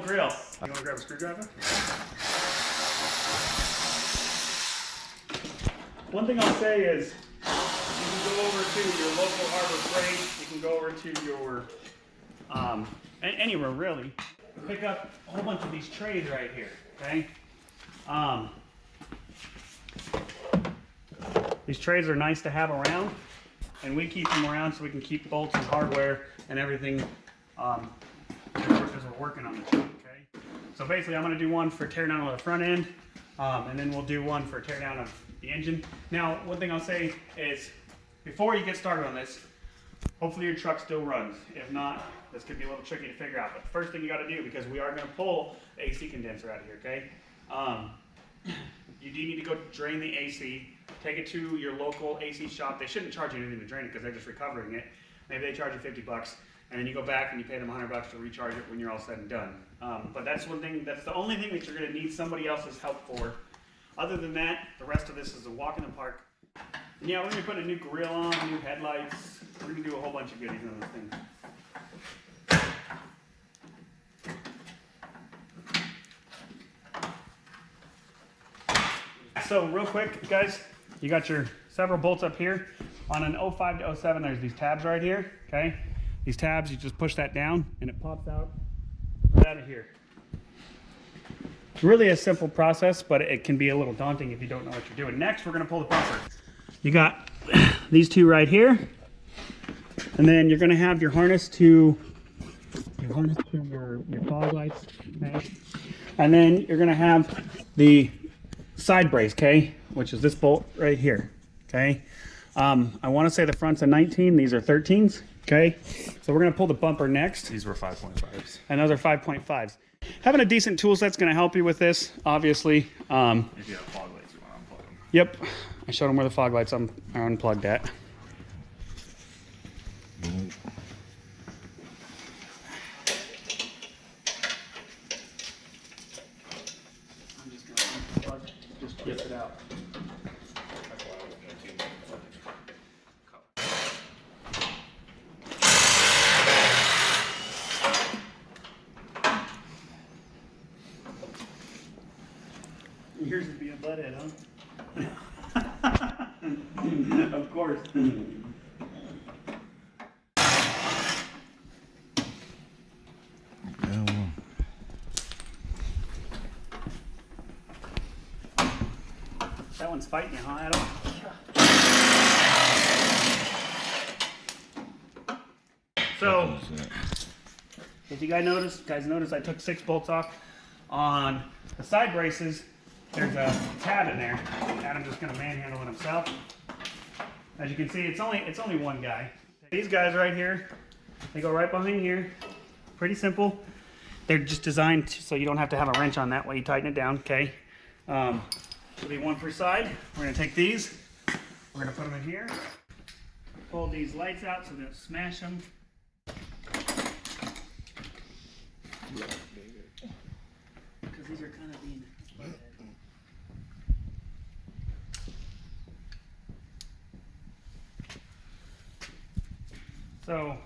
grill. You want to grab a screwdriver? One thing I'll say is, you can go over to your local Harbor Freight, you can go over to your, anywhere really, pick up a whole bunch of these trays right here, okay? These trays are nice to have around, and we keep them around so we can keep bolts and hardware and everything as we're working on the truck, okay? So basically I'm going to do one for teardown of the front end, and then we'll do one for teardown of the engine. Now, one thing I'll say is, before you get started on this, hopefully your truck still runs. If not, this could be a little tricky to figure out. But the first thing you got to do, because we are going to pull the AC condenser out of here, okay? You do need to go drain the AC, take it to your local AC shop. They shouldn't charge you anything to drain it because they're just recovering it. Maybe they charge you 50 bucks, and then you go back and you pay them 100 bucks to recharge it when you're all said and done. But that's one thing, that's the only thing that you're going to need somebody else's help for. Other than that, the rest of this is a walk in the park. And yeah, we're going to put a new grill on, new headlights. We're going to do a whole bunch of goodies on this thing. So real quick, guys, you got your several bolts up here. On an 05 to 07, there's these tabs right here, okay? These tabs, you just push that down and it pops out right out of here. It's really a simple process, but it can be a little daunting if you don't know what you're doing. Next, we're gonna pull the bumper. You got these two right here, and then you're gonna have your harness to your fog lights, okay? And then you're gonna have the side brace, okay, which is this bolt right here, okay? I want to say the front's a 19, these are 13s, okay? So we're gonna pull the bumper next. These were 5.5s. And those are 5.5s. Having a decent tool set's gonna help you with this, obviously. If you have fog lights, you want to unplug them. Yep, I showed them where the fog lights are unplugged at. I'm just gonna unplug, just twist it out. Yours is being butthead, huh? Of course. That one's fighting you, huh, Adam? So, if you guys notice I took 6 bolts off on the side braces. There's a tab in there. Adam's just gonna manhandle it himself. As you can see, it's only one guy. These guys right here, they go right behind here. Pretty simple. They're just designed so you don't have to have a wrench on that way you tighten it down, okay? There'll be one per side. We're gonna take these, we're gonna put them in here. Pull these lights out so they don't smash them. Because these are kind of being so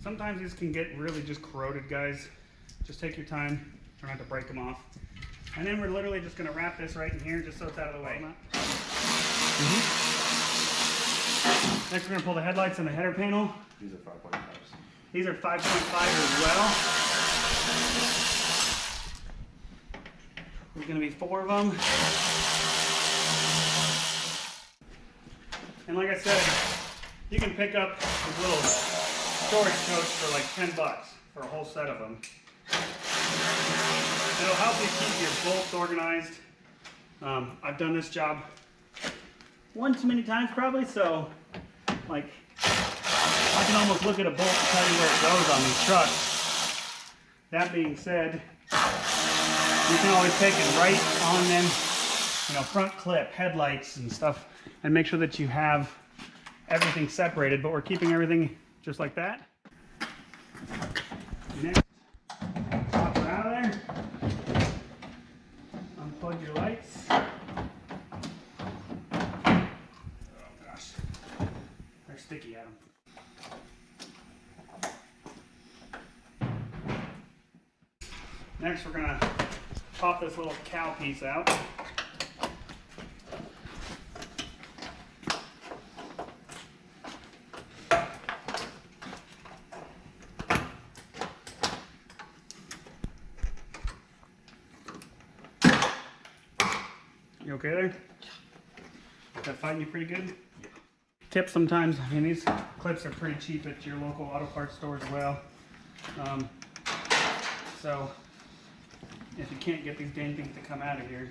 sometimes these can get really just corroded, guys. Just take your time, try not to break them off. And then we're literally just gonna wrap this right in here just so it's out of the way. Next we're gonna pull the headlights and the header panel. These are 5.5s. These are 5.5 as well. There's gonna be 4 of them. And like I said, you can pick up these little storage totes for like 10 bucks for a whole set of them. It'll help you keep your bolts organized. I've done this job one too many times probably, so like I can almost look at a bolt and tell you where it goes on these trucks. That being said, you can always take it right on them, you know, front clip, headlights and stuff, and make sure that you have everything separated, but we're keeping everything just like that. Next, pop it out of there. Unplug your lights. Oh gosh, they're sticky, Adam. Next, we're gonna pop this little cow piece out. You okay there? Is that fighting you pretty good? Yeah. Tip sometimes, I mean, these clips are pretty cheap at your local auto parts store as well. So if you can't get these dang things to come out of here,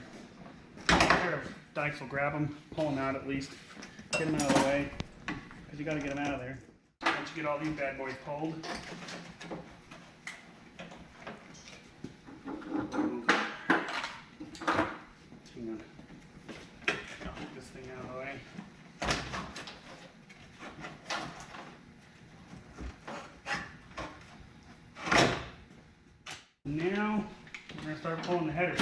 a pair of dikes will grab them, pull them out at least, get them out of the way, because you got to get them out of there. Once you get all these bad boys pulled, this thing out of the way. Now we're going to start pulling the header.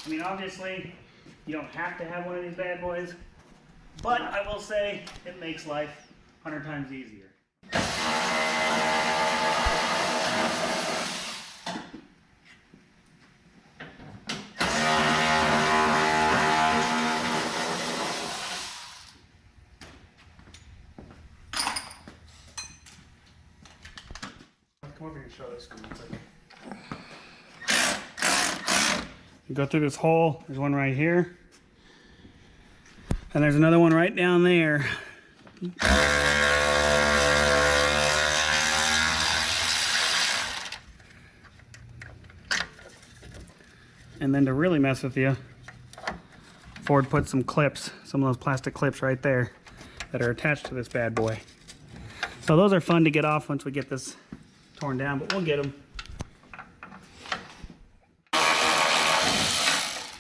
I mean, obviously, you don't have to have one of these bad boys, but I will say it makes life 100 times easier. Come over here and show this. You go through this hole, there's one right here, and there's another one right down there. And then to really mess with you, Ford put some clips, some of those plastic clips right there that are attached to this bad boy. So those are fun to get off once we get this torn down, but we'll get them.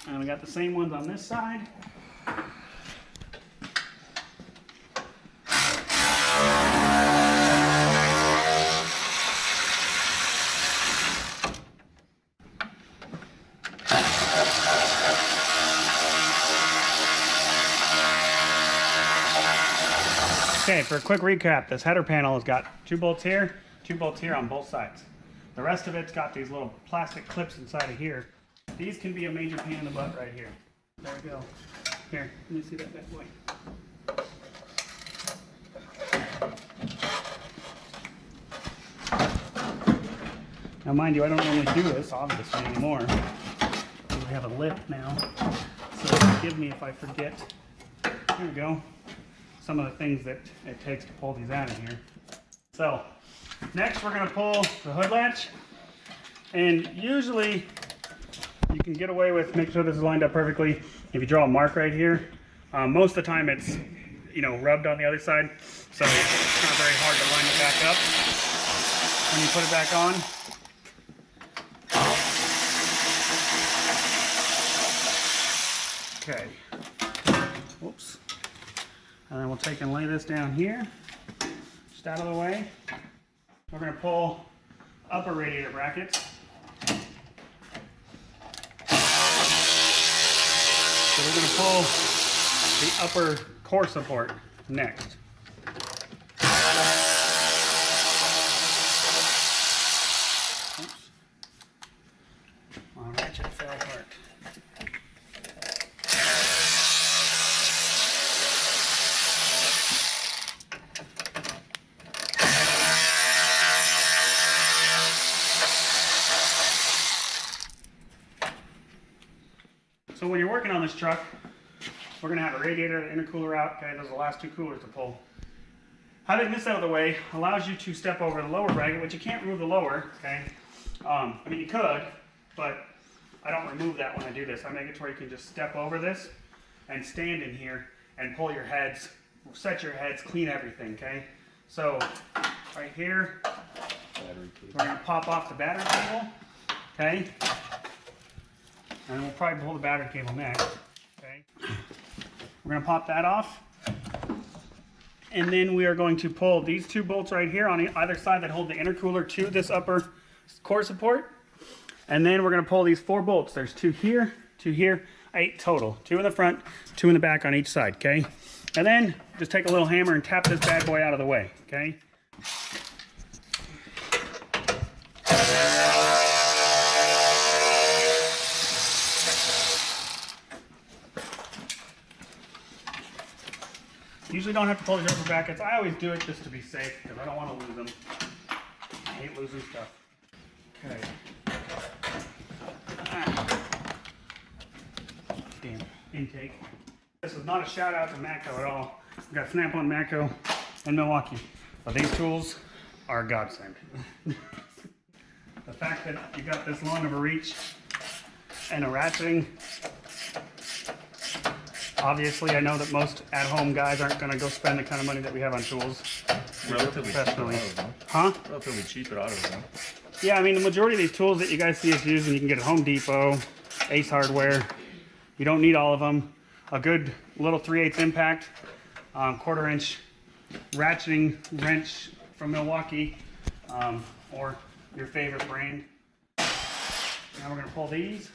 And we got the same ones on this side. Okay, for a quick recap, this header panel has got 2 bolts here on both sides. The rest of it's got these little plastic clips inside of here. These can be a major pain in the butt right here. There we go. Here, let me see that bad boy. Now mind you, I don't normally do this, obviously, anymore. We have a lip now, so forgive me if I forget. There we go. Some of the things that it takes to pull these out of here. So, next we're going to pull the hood latch, and usually you can get away with, make sure this is lined up perfectly, if you draw a mark right here. Most of the time it's, you know, rubbed on the other side, so it's not very hard to line it back up when you put it back on. Okay. Whoops. And then we'll take and lay this down here, just out of the way. We're going to pull upper radiator brackets. So we're going to pull the upper core support next. Oops. My ratchet fell apart. So when you're working on this truck, we're going to have a radiator and intercooler out. Okay, those are the last 2 coolers to pull. Having this out of the way allows you to step over the lower bracket, which you can't remove the lower. Okay, I mean you could, but I don't remove that when I do this. I make it to where you can just step over this and stand in here and pull your heads, set your heads, clean everything. Okay, so right here, we're going to pop off the battery cable. Okay. And we'll probably pull the battery cable next. Okay. We're going to pop that off. And then we are going to pull these 2 bolts right here on either side that hold the intercooler to this upper core support. And then we're going to pull these 4 bolts. There's 2 here, 2 here. 8 total. 2 in the front, 2 in the back on each side, okay? And then just take a little hammer and tap this bad boy out of the way, okay? Usually don't have to pull these rubber brackets. I always do it just to be safe because I don't want to lose them. I hate losing stuff. Okay. Damn. Intake. This is not a shout out to Matco at all. We've got Snap-on, Matco, and Milwaukee. But these tools are a godsend. The fact that you got this long of a reach and a ratcheting. Obviously, I know that most at-home guys aren't going to go spend the kind of money that we have on tools. Relatively Professionally. cheap at autos, Huh? Relatively cheap at autos, though. Yeah, I mean, the majority of these tools that you guys see us using, you can get at Home Depot, Ace Hardware. You don't need all of them. A good little 3/8 impact, 1/4 inch ratcheting wrench from Milwaukee, or your favorite brand. Now we're going to pull these.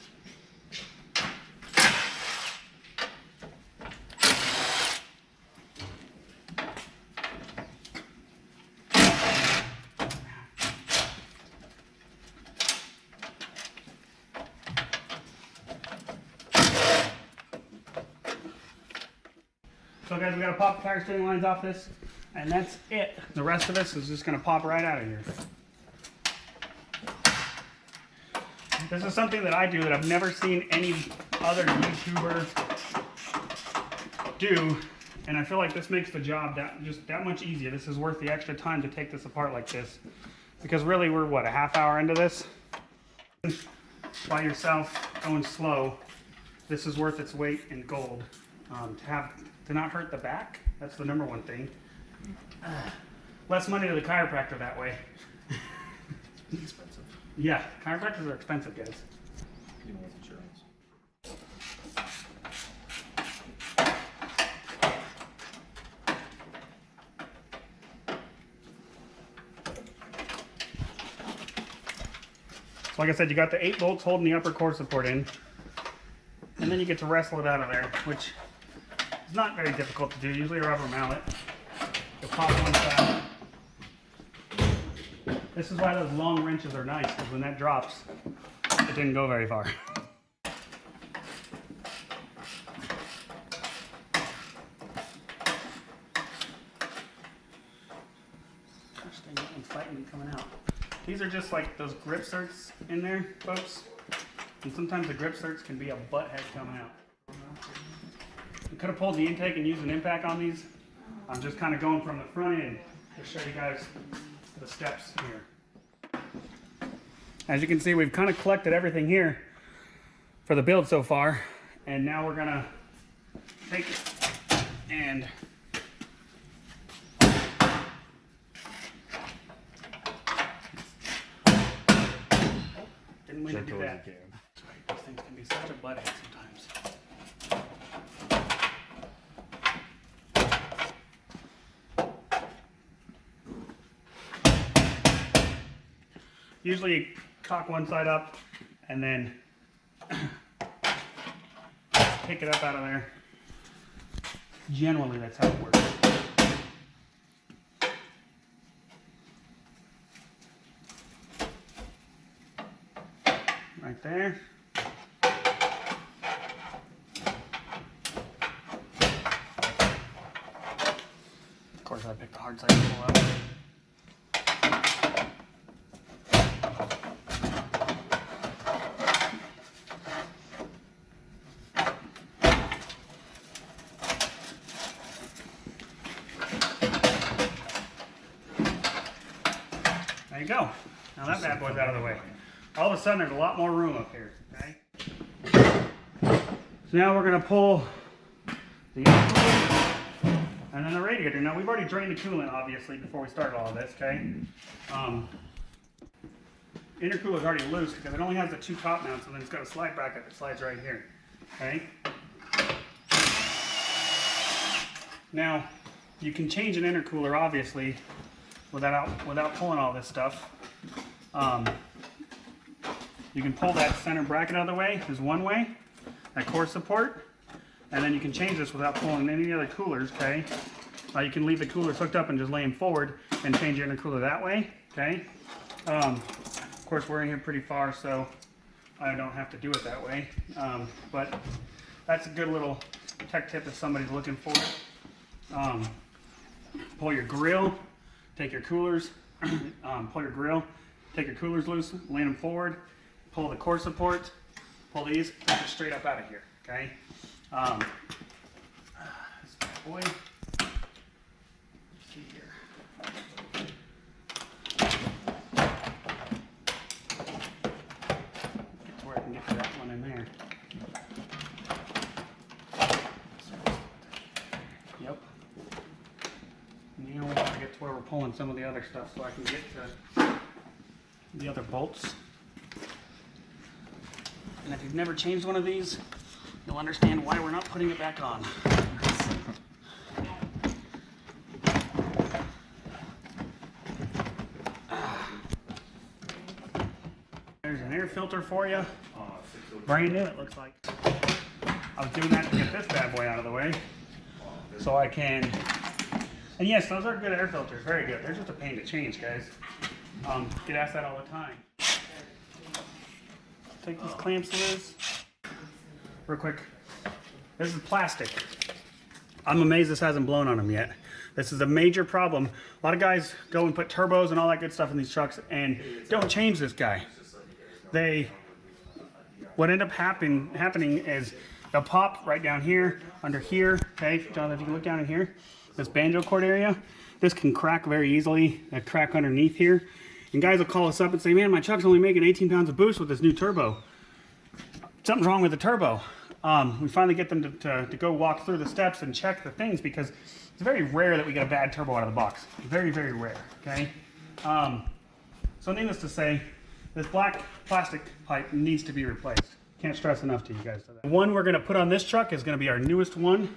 So guys, we got to pop the tire steering lines off this, and that's it. The rest of this is just going to pop right out of here. This is something that I do that I've never seen any other YouTuber do, and I feel like this makes the job that much easier. This is worth the extra time to take this apart like this, because really we're what, a half hour into this? By yourself, going slow, this is worth its weight in gold. To not hurt the back, that's the #1 thing. Less money to the chiropractor that way. Expensive. Yeah, chiropractors are expensive, guys. Even with insurance. So like I said, you got the 8 bolts holding the upper core support in, and then you get to wrestle it out of there, which is not very difficult to do. Usually a rubber mallet. You'll pop one side. This is why those long wrenches are nice, because when that drops, it didn't go very far. Gosh dang, that one's fighting me coming out. These are just like those grip certs in there, folks. And sometimes the grip certs can be a butthead coming out. We could have pulled the intake and used an impact on these. I'm just kind of going from the front end to show you guys the steps here. As you can see, we've kind of collected everything here for the build so far. And now we're gonna take it and didn't mean to do that. That's right, these things can be such a butthead sometimes. Usually you cock one side up and then pick it up out of there. Generally, that's how it works. Right there. Of course, I picked the hard side to pull out. There you go. Now that bad boy's out of the way. All of a sudden, there's a lot more room up here, okay? So now we're gonna pull the intercooler and then the radiator. Now we've already drained the coolant, obviously, before we started all of this, okay? Intercooler is already loose because it only has the 2 top mounts, and then it's got a slide bracket that slides right here, okay? Now, you can change an intercooler, obviously, without pulling all this stuff. You can pull that center bracket out of the way, is one way. that core support, and then you can change this without pulling any other coolers, okay? You can leave the coolers hooked up and just lay them forward and change your intercooler that way, okay? Of course, we're in here pretty far, so I don't have to do it that way. But that's a good little tech tip if somebody's looking for it. Pull your grill, take your coolers, pull your grill, take your coolers loose, lay them forward, pull the core support, pull these, push it straight up out of here, okay? This bad boy. Let's see here. Get to where I can get to that one in there. Yep. Now we gotta get to where we're pulling some of the other stuff so I can get to the other bolts. And if you've never changed one of these, you'll understand why we're not putting it back on. There's an air filter for you. Brand new, it looks like. I was doing that to get this bad boy out of the way. So I can, and yes, those are good air filters, very good. They're just a pain to change, guys. Get asked that all the time. Take these clamps loose. Real quick. This is plastic. I'm amazed this hasn't blown on them yet. This is a major problem. A lot of guys go and put turbos and all that good stuff in these trucks and don't change this guy. What end up happening is they'll pop right down here, under here, okay? Jonathan, if you can look down in here, this banjo cord area, this can crack very easily, a crack underneath here. And guys will call us up and say, man, my truck's only making 18 pounds of boost with this new turbo. Something's wrong with the turbo. We finally get them to go walk through the steps and check the things because it's very rare that we get a bad turbo out of the box. Very, very rare, okay? So needless to say, this black plastic pipe needs to be replaced. Can't stress enough to you guys. The one we're gonna put on this truck is gonna be our newest one.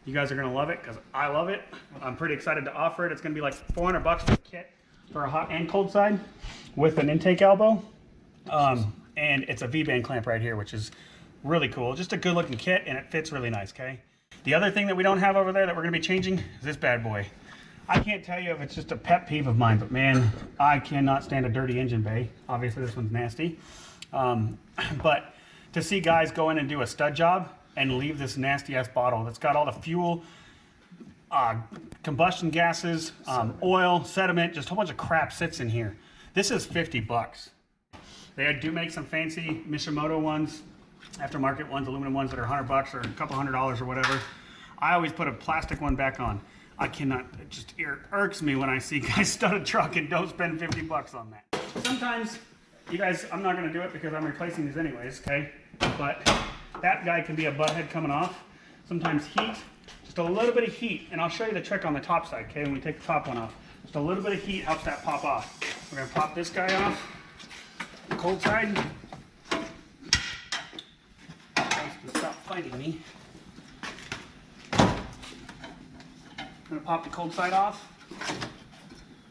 You guys are gonna love it because I love it. I'm pretty excited to offer it. It's gonna be like $400 for the kit for a hot and cold side with an intake elbow. And it's a V-band clamp right here, which is really cool. Just a good looking kit and it fits really nice, okay? The other thing that we don't have over there that we're gonna be changing is this bad boy. I can't tell you if it's just a pet peeve of mine, but man, I cannot stand a dirty engine bay. Obviously this one's nasty. But to see guys go in and do a stud job and leave this nasty ass bottle that's got all the fuel, combustion gases, oil, sediment, just a whole bunch of crap sits in here. This is $50. They do make some fancy Mishimoto ones, aftermarket ones, aluminum ones that are $100 or a couple $100 or whatever. I always put a plastic one back on. I cannot, it just irks me when I see guys stud a truck and don't spend $50 on that. Sometimes, you guys, I'm not gonna do it because I'm replacing these anyways, okay? But that guy can be a butthead coming off. Sometimes heat, just a little bit of heat, and I'll show you the trick on the top side, okay? When we take the top one off. Just a little bit of heat helps that pop off. We're gonna pop this guy off. The cold side. Stop fighting me. I'm gonna pop the cold side off,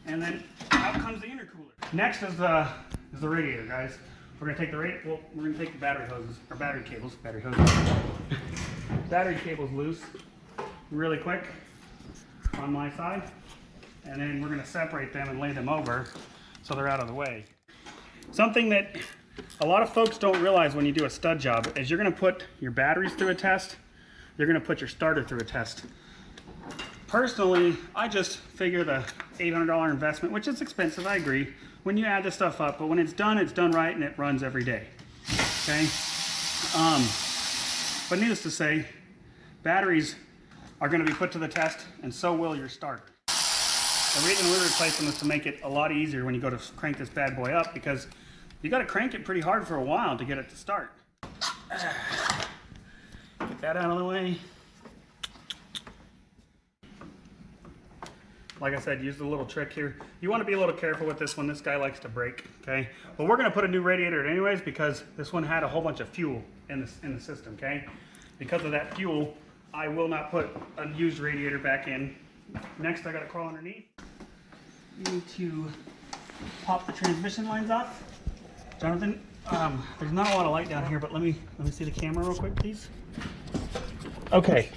and then out comes the intercooler. Next is the radiator, guys. We're gonna take the we're gonna take the battery hoses or battery cables loose really quick on my side, and then we're gonna separate them and lay them over so they're out of the way. Something that a lot of folks don't realize when you do a stud job is you're gonna put your batteries through a test, you're gonna put your starter through a test. Personally, I just figure the $800 investment, which is expensive, I agree, when you add this stuff up, but when it's done right and it runs every day, okay? But needless to say, batteries are gonna be put to the test and so will your starter. The reason we're replacing this is to make it a lot easier when you go to crank this bad boy up because you gotta crank it pretty hard for a while to get it to start. Get that out of the way. Like I said, use the little trick here. You want to be a little careful with this one. This guy likes to break, okay? But we're going to put a new radiator in anyways because this one had a whole bunch of fuel in the system, okay? Because of that fuel, I will not put a used radiator back in. Next, I got to crawl underneath. You need to pop the transmission lines off. Jonathan, There's not a lot of light down here, but let me see the camera real quick, please. Okay,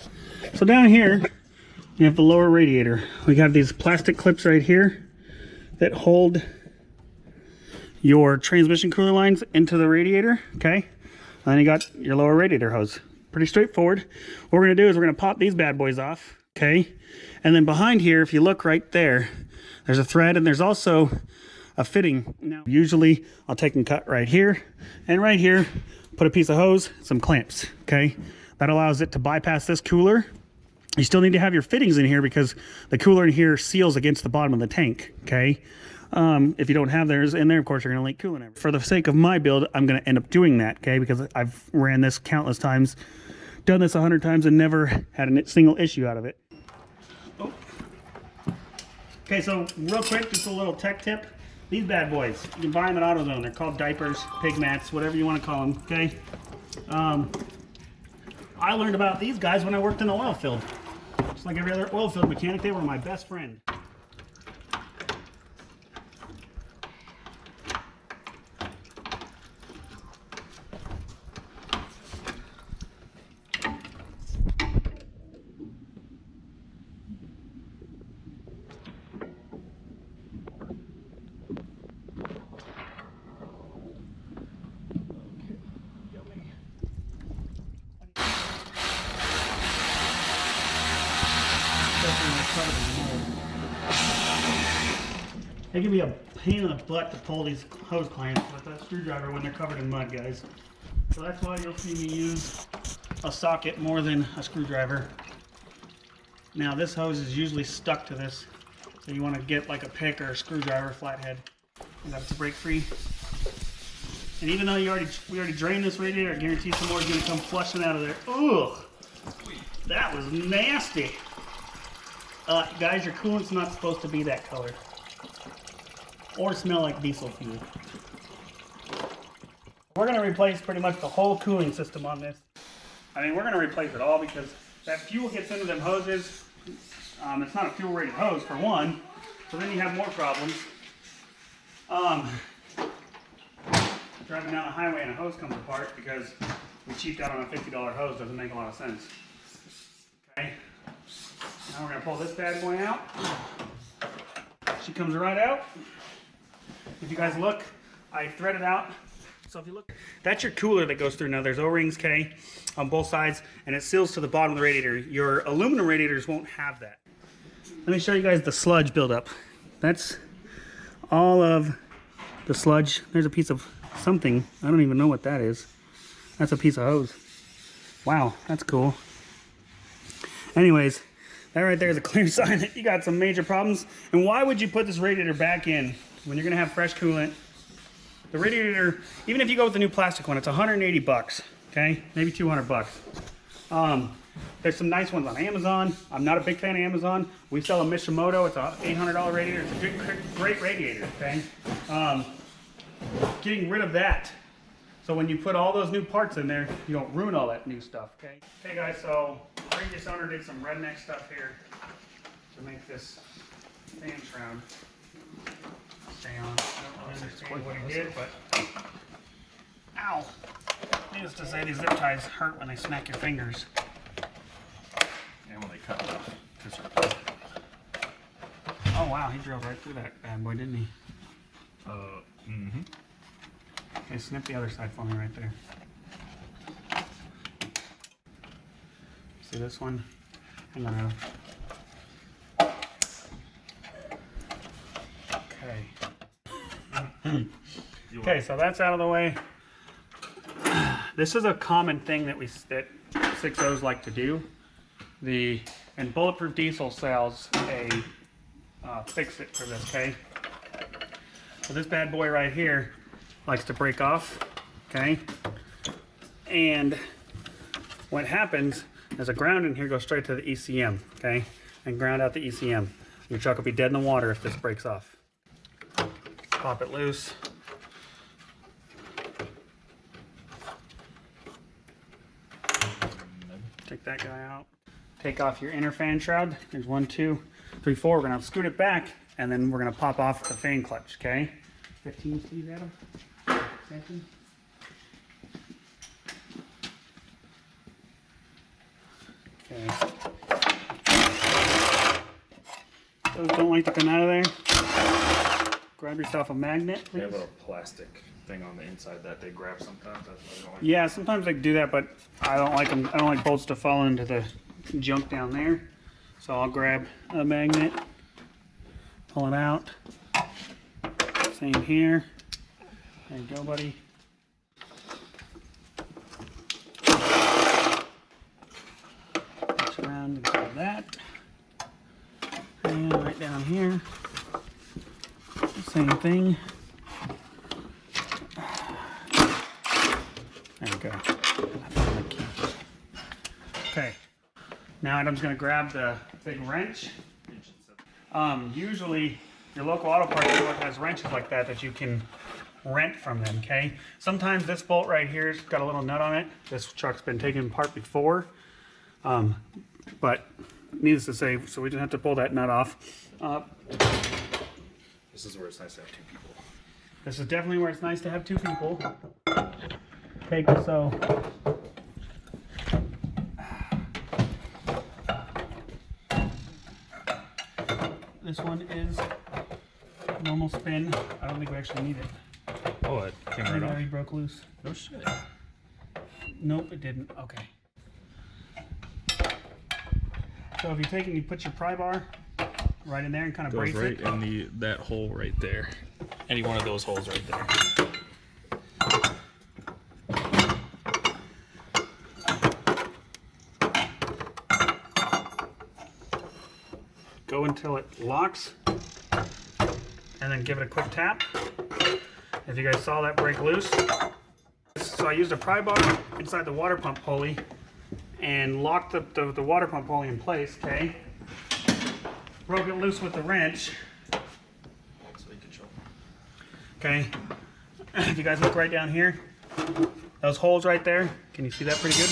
so down here you have the lower radiator. We have these plastic clips right here that hold your transmission cooler lines into the radiator. Okay, and then you got your lower radiator hose. Pretty straightforward. What we're gonna do is we're gonna pop these bad boys off. Okay, and then behind here, if you look right there, there's a thread and there's also a fitting. Now, usually I'll take and cut right here and right here, put a piece of hose, some clamps. Okay, that allows it to bypass this cooler. You still need to have your fittings in here because the cooler in here seals against the bottom of the tank. Okay, if you don't have theirs in there, of course you're gonna leak coolant. For the sake of my build, I'm gonna end up doing that. Okay, because I've ran this countless times, done this 100 times, and never had a single issue out of it. Oh. Okay, so real quick, just a little tech tip. These bad boys, you can buy them at AutoZone. They're called diapers, pig mats, whatever you want to call them. Okay. I learned about these guys when I worked in the oil field. Just like every other oil field mechanic, they were my best friend. It can be a pain in the butt to pull these hose clamps with a screwdriver when they're covered in mud, guys. So that's why you'll see me use a socket more than a screwdriver. Now this hose is usually stuck to this, so you want to get like a pick or a screwdriver flathead. And that's to break free. And even though we already drained this radiator, I guarantee some more is going to come flushing out of there. Ugh, that was nasty. Guys, your coolant's not supposed to be that color or smell like diesel fuel. We're going to replace pretty much the whole cooling system on this. I mean, we're going to replace it all because that fuel gets into them hoses. It's not a fuel rated hose for one, so then you have more problems. Driving down the highway and a hose comes apart because we cheaped out on a $50 hose doesn't make a lot of sense. Okay, now we're going to pull this bad boy out. She comes right out. If you guys look, I threaded out. So if you look, that's your cooler that goes through. Now there's O-rings, okay, on both sides, and it seals to the bottom of the radiator. Your aluminum radiators won't have that. Let me show you guys the sludge buildup. That's all of the sludge. There's a piece of something. I don't even know what that is. That's a piece of hose. Wow, that's cool. Anyways, that right there is a clear sign that you got some major problems. And why would you put this radiator back in when you're gonna have fresh coolant? The radiator, even if you go with the new plastic one, it's 180 bucks, okay? Maybe 200 bucks. There's some nice ones on Amazon. I'm not a big fan of Amazon. We sell a Mishimoto. It's a $800 radiator. It's a great radiator, okay? Getting rid of that. So when you put all those new parts in there, you don't ruin all that new stuff, okay? Okay guys, so previous owner did some redneck stuff here to make this fan shroud stay on. I don't understand what he did, but ow! Needless to say, these zip ties hurt when they smack your fingers. And when they cut it off. Oh wow, he drilled right through that bad boy, didn't he? Mm-hmm. Okay, snip the other side for me right there. See this one? Hang on. Okay. Okay, so that's out of the way. This is a common thing that 6.0s like to do. And Bulletproof Diesel sells a fix-it for this, okay? So this bad boy right here likes to break off, okay? And what happens is a ground in here goes straight to the ECM, okay? And ground out the ECM. Your truck will be dead in the water if this breaks off. Pop it loose. Take that guy out. Take off your inner fan shroud. There's 1, 2, 3, 4. We're gonna scoot it back, and then we're gonna pop off the fan clutch, okay? 15 speed, Adam? 17? Okay. Those don't like to come out of there. Grab yourself a magnet, They please. have a plastic thing on the inside that they grab sometimes. That's why I don't like Yeah, sometimes they do that, but I don't like them. I don't like bolts to fall into the junk down there. So I'll grab a magnet, pull it out. Same here. There you go, buddy. Reach around and grab that. And right down here. Same thing. There we go. Okay. Now Adam's going to grab the big wrench. Usually your local auto parts store has wrenches like that you can rent from them, okay? Sometimes this bolt right here's got a little nut on it. This truck's been taken apart before. But needless to say, so we didn't have to pull that nut off. This is where it's nice to have two people. This is definitely where it's nice to have two people. Okay, so this one is normal spin. I don't think we actually need it. Oh, it came right It off. already broke loose. No shit. Nope, it didn't. Okay. So if you take and you put your pry bar right in there and kind of Goes brace right it. in that hole right there. Any one of those holes right there. Go until it locks, and then give it a quick tap. If you guys saw that break loose. So I used a pry bar inside the water pump pulley and locked the water pump pulley in place, okay? Broke it loose with the wrench. So you can show. Okay, if you guys look right down here, those holes right there, can you see that pretty good?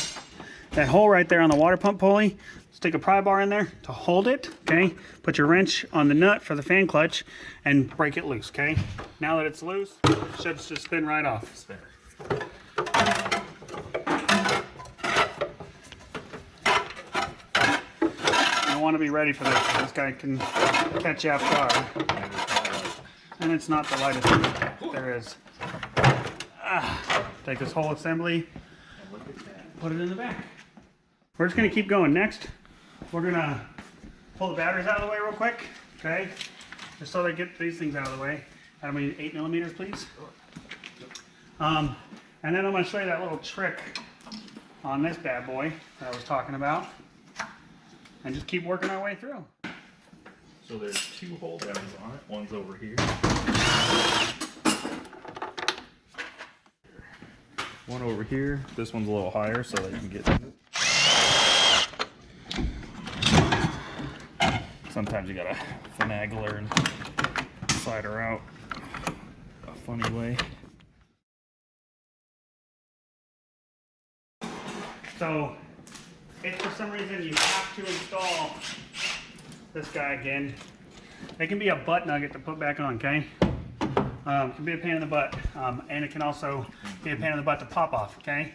That hole right there on the water pump pulley, stick a pry bar in there to hold it, okay? Put your wrench on the nut for the fan clutch and break it loose, okay? Now that it's loose, it should just spin right off. Spinner. You want to be ready for this. This guy can catch you off guard. And it's not the lightest thing there is. Take this whole assembly, put it in the back. We're just going to keep going. Next, we're going to pull the batteries out of the way real quick, okay? Just so they get these things out of the way. How many 8mm, please? And then I'm going to show you that little trick on this bad boy that I was talking about. And just keep working our way through. So there's two hole downs on it. One's over here. One over here. This one's a little higher so that you can get. Sometimes you gotta finagle her and slide her out a funny way. So, if for some reason you have to install this guy again, it can be a butt nugget to put back on, okay? It can be a pain in the butt, and it can also be a pain in the butt to pop off, okay?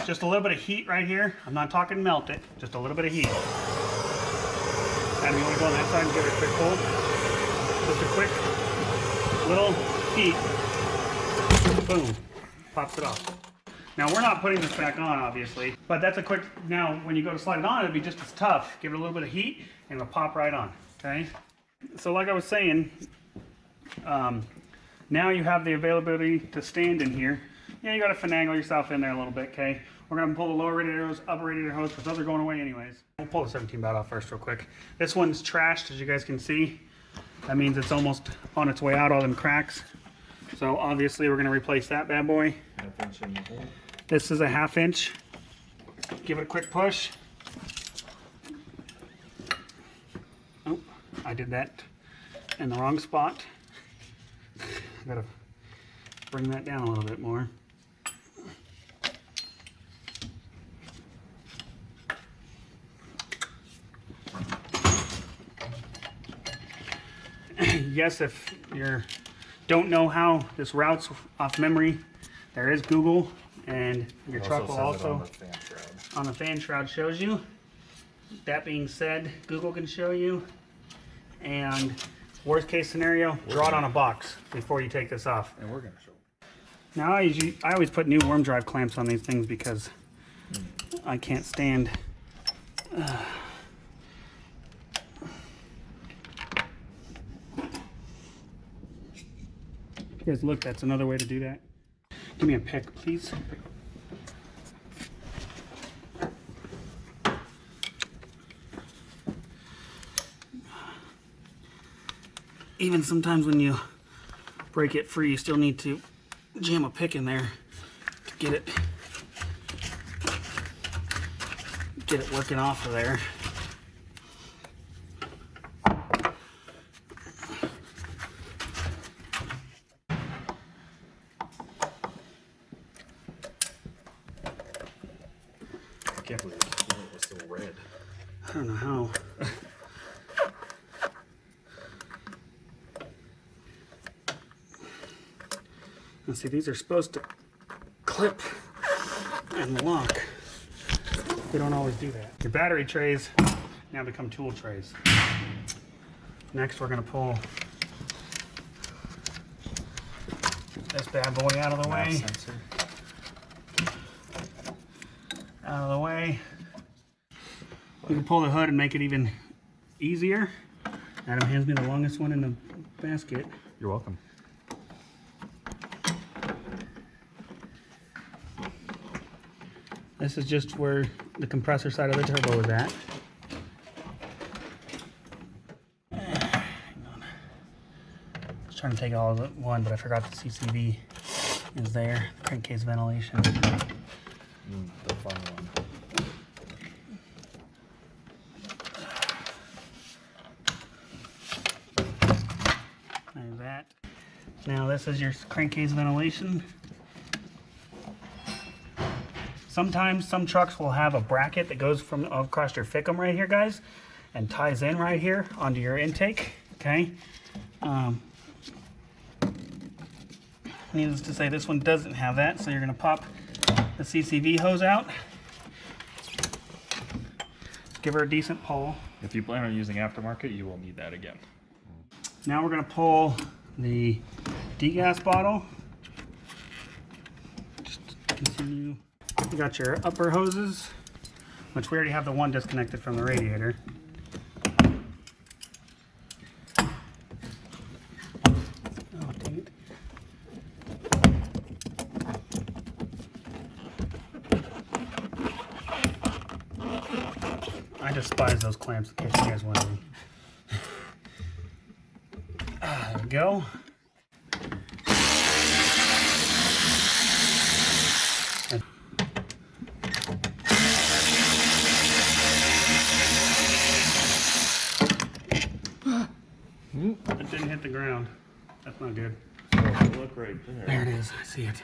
Just a little bit of heat right here. I'm not talking melt it, just a little bit of heat. And you want to go on that side and give it a quick pull. Just a quick little heat. Boom. Pops it off. Now we're not putting this back on, obviously, but that's a quick, now when you go to slide it on, it'll be just as tough. Give it a little bit of heat and it'll pop right on, okay? So like I was saying, now you have the availability to stand in here. Yeah, you gotta finagle yourself in there a little bit, okay? We're gonna pull the lower radiator hose, upper radiator hose, because those are going away anyways. We'll pull the 17 baud off first real quick. This one's trashed, as you guys can see. That means it's almost on its way out, all them cracks. So obviously we're gonna replace that bad boy. Half-inch in the hole. This is a 1/2 inch. Give it a quick push. Oh, I did that in the wrong spot. I gotta bring that down a little bit more. Yes, if you don't know how this routes off memory, there is Google, and your truck will also. on the fan shroud shows you. That being said, Google can show you. And worst case scenario, draw it on a box before you take this off. And we're gonna show. Now I always put new worm drive clamps on these things because I can't stand. You guys look, that's another way to do that. Give me a pick, please. Even sometimes when you break it free, you still need to jam a pick in there to get it working off of there. I can't believe it was still red. I don't know how. Now see, these are supposed to clip and lock. They don't always do that. Your battery trays now become tool trays. Next, we're gonna pull this bad boy out of the way. Sensor. Out of the way. You can pull the hood and make it even easier. Adam hands me the longest one in the basket. You're welcome. This is just where the compressor side of the turbo is at. Hang on. I was trying to take all of it one, but I forgot the CCV is there. Crankcase ventilation. The fun one. There's that. Now this is your crankcase ventilation. Sometimes some trucks will have a bracket that goes from across your fickum right here, guys, and ties in right here onto your intake, okay? Needless to say, this one doesn't have that, so you're gonna pop the CCV hose out. Give her a decent pull. If you plan on using aftermarket, you will need that again. Now we're gonna pull the degas bottle. Just continue. You got your upper hoses, which we already have the one disconnected from the radiator. Oh, dang it. I despise those clamps, in case you guys wondering. There we go. It didn't hit the ground. That's not good. So if you look right there. There it is. I see it.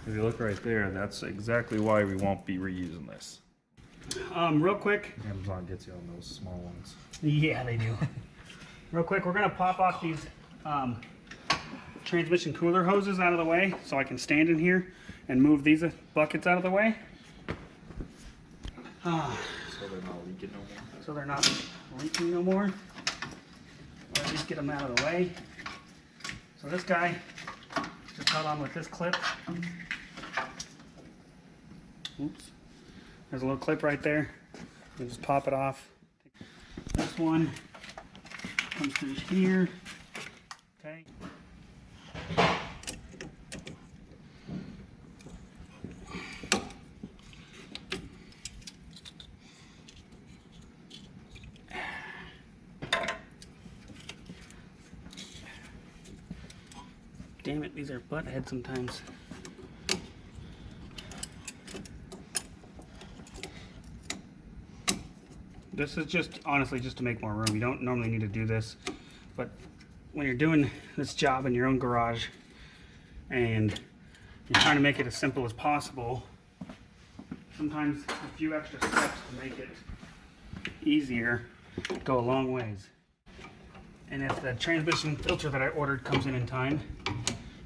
If you look right there, that's exactly why we won't be reusing this. Real quick. Amazon gets you on those small ones. Yeah, they do. Real quick, we're gonna pop off these transmission cooler hoses out of the way so I can stand in here and move these buckets out of the way. So they're not leaking no more. So they're not leaking no more. Or at least get them out of the way. So this guy just held on with this clip. Oops. There's a little clip right there. You just pop it off. This one comes through here. Okay. Damn it, these are butt heads sometimes. This is just, honestly, just to make more room. You don't normally need to do this, but when you're doing this job in your own garage and you're trying to make it as simple as possible, sometimes a few extra steps to make it easier go a long ways. And if the transmission filter that I ordered comes in time,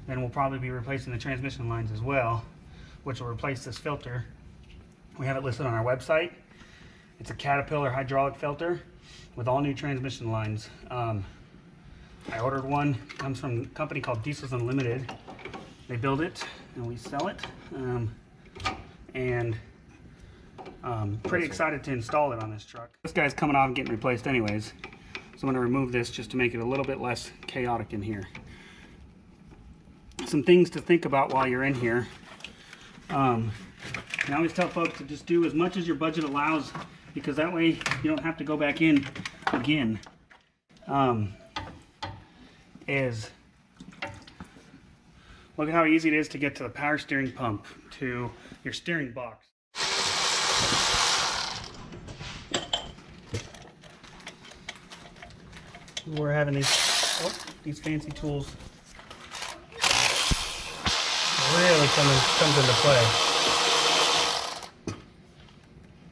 then we'll probably be replacing the transmission lines as well, which will replace this filter. We have it listed on our website. It's a Caterpillar hydraulic filter with all new transmission lines. I ordered one, comes from a company called Disassembling. They build it and we sell it. Pretty excited to install it on this truck. This guy's coming off and getting replaced anyways. So I'm going to remove this just to make it a little bit less chaotic in here. Some things to think about while you're in here. I always tell folks to just do as much as your budget allows, because that way you don't have to go back in again. Look at how easy it is to get to the power steering pump, to your steering box. We're having these fancy tools really comes into play.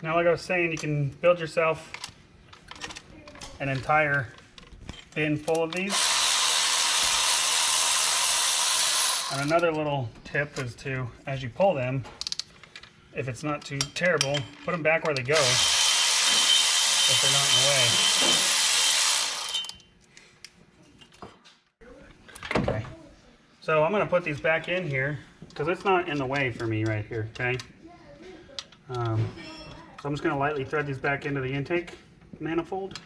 Now, like I was saying, you can build yourself an entire bin full of these. And another little tip is to, as you pull them, if it's not too terrible, put them back where they go if they're not in the way. Okay, so I'm going to put these back in here because it's not in the way for me right here, okay? So I'm just going to lightly thread these back into the intake manifold.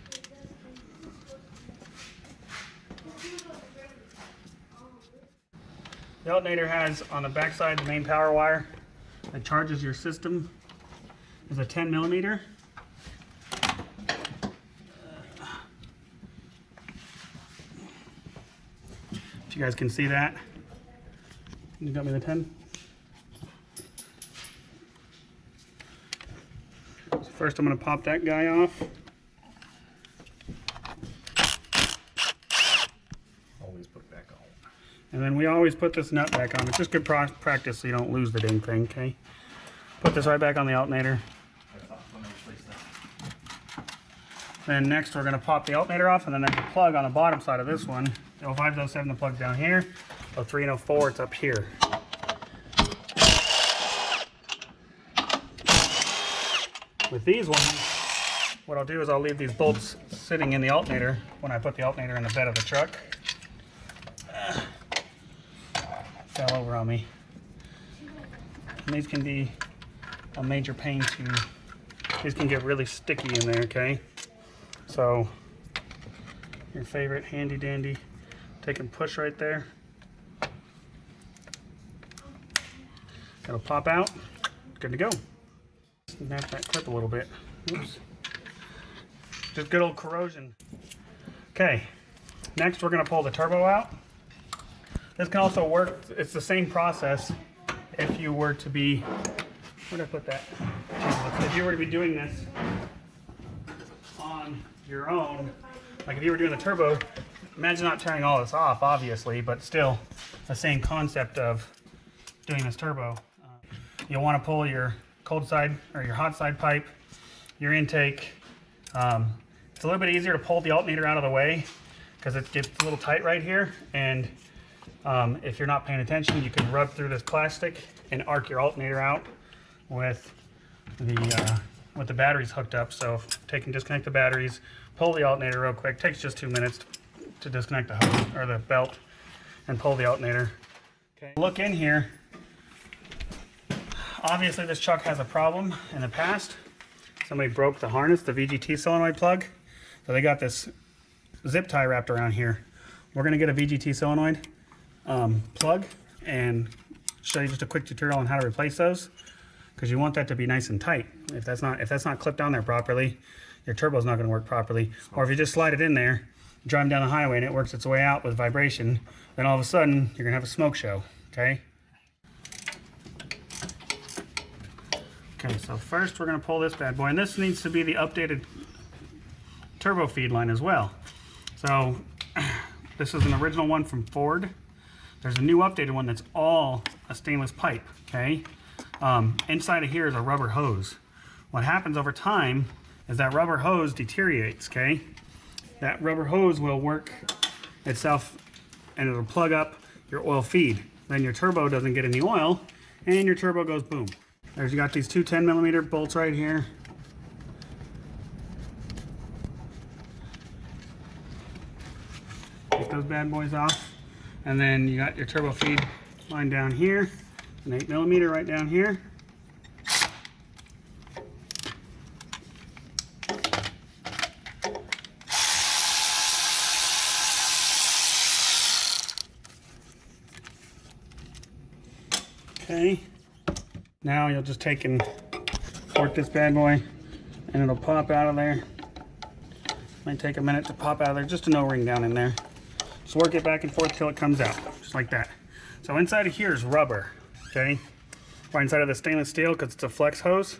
The alternator has on the back side the main power wire that charges your system is a 10 millimeter. If you guys can see that. You got me the 10? So first I'm going to pop that guy off. Always put back on. And then we always put this nut back on. It's just good practice so you don't lose the dang thing, okay? Put this right back on the alternator. Then next we're going to pop the alternator off, and then there's a plug on the bottom side of this one. The 05, 07, the plug's down here. 03 and 04, it's up here. With these ones, what I'll do is I'll leave these bolts sitting in the alternator when I put the alternator in the bed of the truck. Fell over on me. And these can be a major pain to, these can get really sticky in there, okay? So, your favorite handy dandy, take and push right there. It'll pop out, good to go. Snap that clip a little bit. Oops. Just good old corrosion. Okay, next we're gonna pull the turbo out. This can also work, it's the same process if you were to be, where did I put that? If you were to be doing this on your own, like if you were doing the turbo, imagine not tearing all this off, obviously, but still the same concept of doing this turbo. You'll want to pull your cold side or your hot side pipe, your intake. It's a little bit easier to pull the alternator out of the way because it gets a little tight right here, and if you're not paying attention, you can rub through this plastic and arc your alternator out with the batteries hooked up. So take and disconnect the batteries, pull the alternator real quick. Takes just 2 minutes to disconnect the hose or the belt and pull the alternator. Okay. Look in here. Obviously this truck has a problem in the past. Somebody broke the harness, the VGT solenoid plug. So they got this zip tie wrapped around here. We're gonna get a VGT solenoid plug and show you just a quick tutorial on how to replace those, because you want that to be nice and tight. If that's not clipped down there properly, your turbo's not going to work properly. Or if you just slide it in there, driving down the highway and it works its way out with vibration, then all of a sudden you're going to have a smoke show. Okay. Okay, so first we're going to pull this bad boy, and this needs to be the updated turbo feed line as well. So this is an original one from Ford. There's a new updated one that's all a stainless pipe, okay? Inside of here is a rubber hose. What happens over time is that rubber hose deteriorates, okay? That rubber hose will work itself and it'll plug up your oil feed. Then your turbo doesn't get any oil and your turbo goes boom. There's, you got these two 10mm bolts right here. Take those bad boys off. And then you got your turbo feed line down here, an 8mm right down here. Okay, now you'll just take and work this bad boy and it'll pop out of there. Might take a minute to pop out of there, just an O-ring down in there. Just work it back and forth till it comes out, just like that. So inside of here is rubber, okay? Right inside of the stainless steel, because it's a flex hose,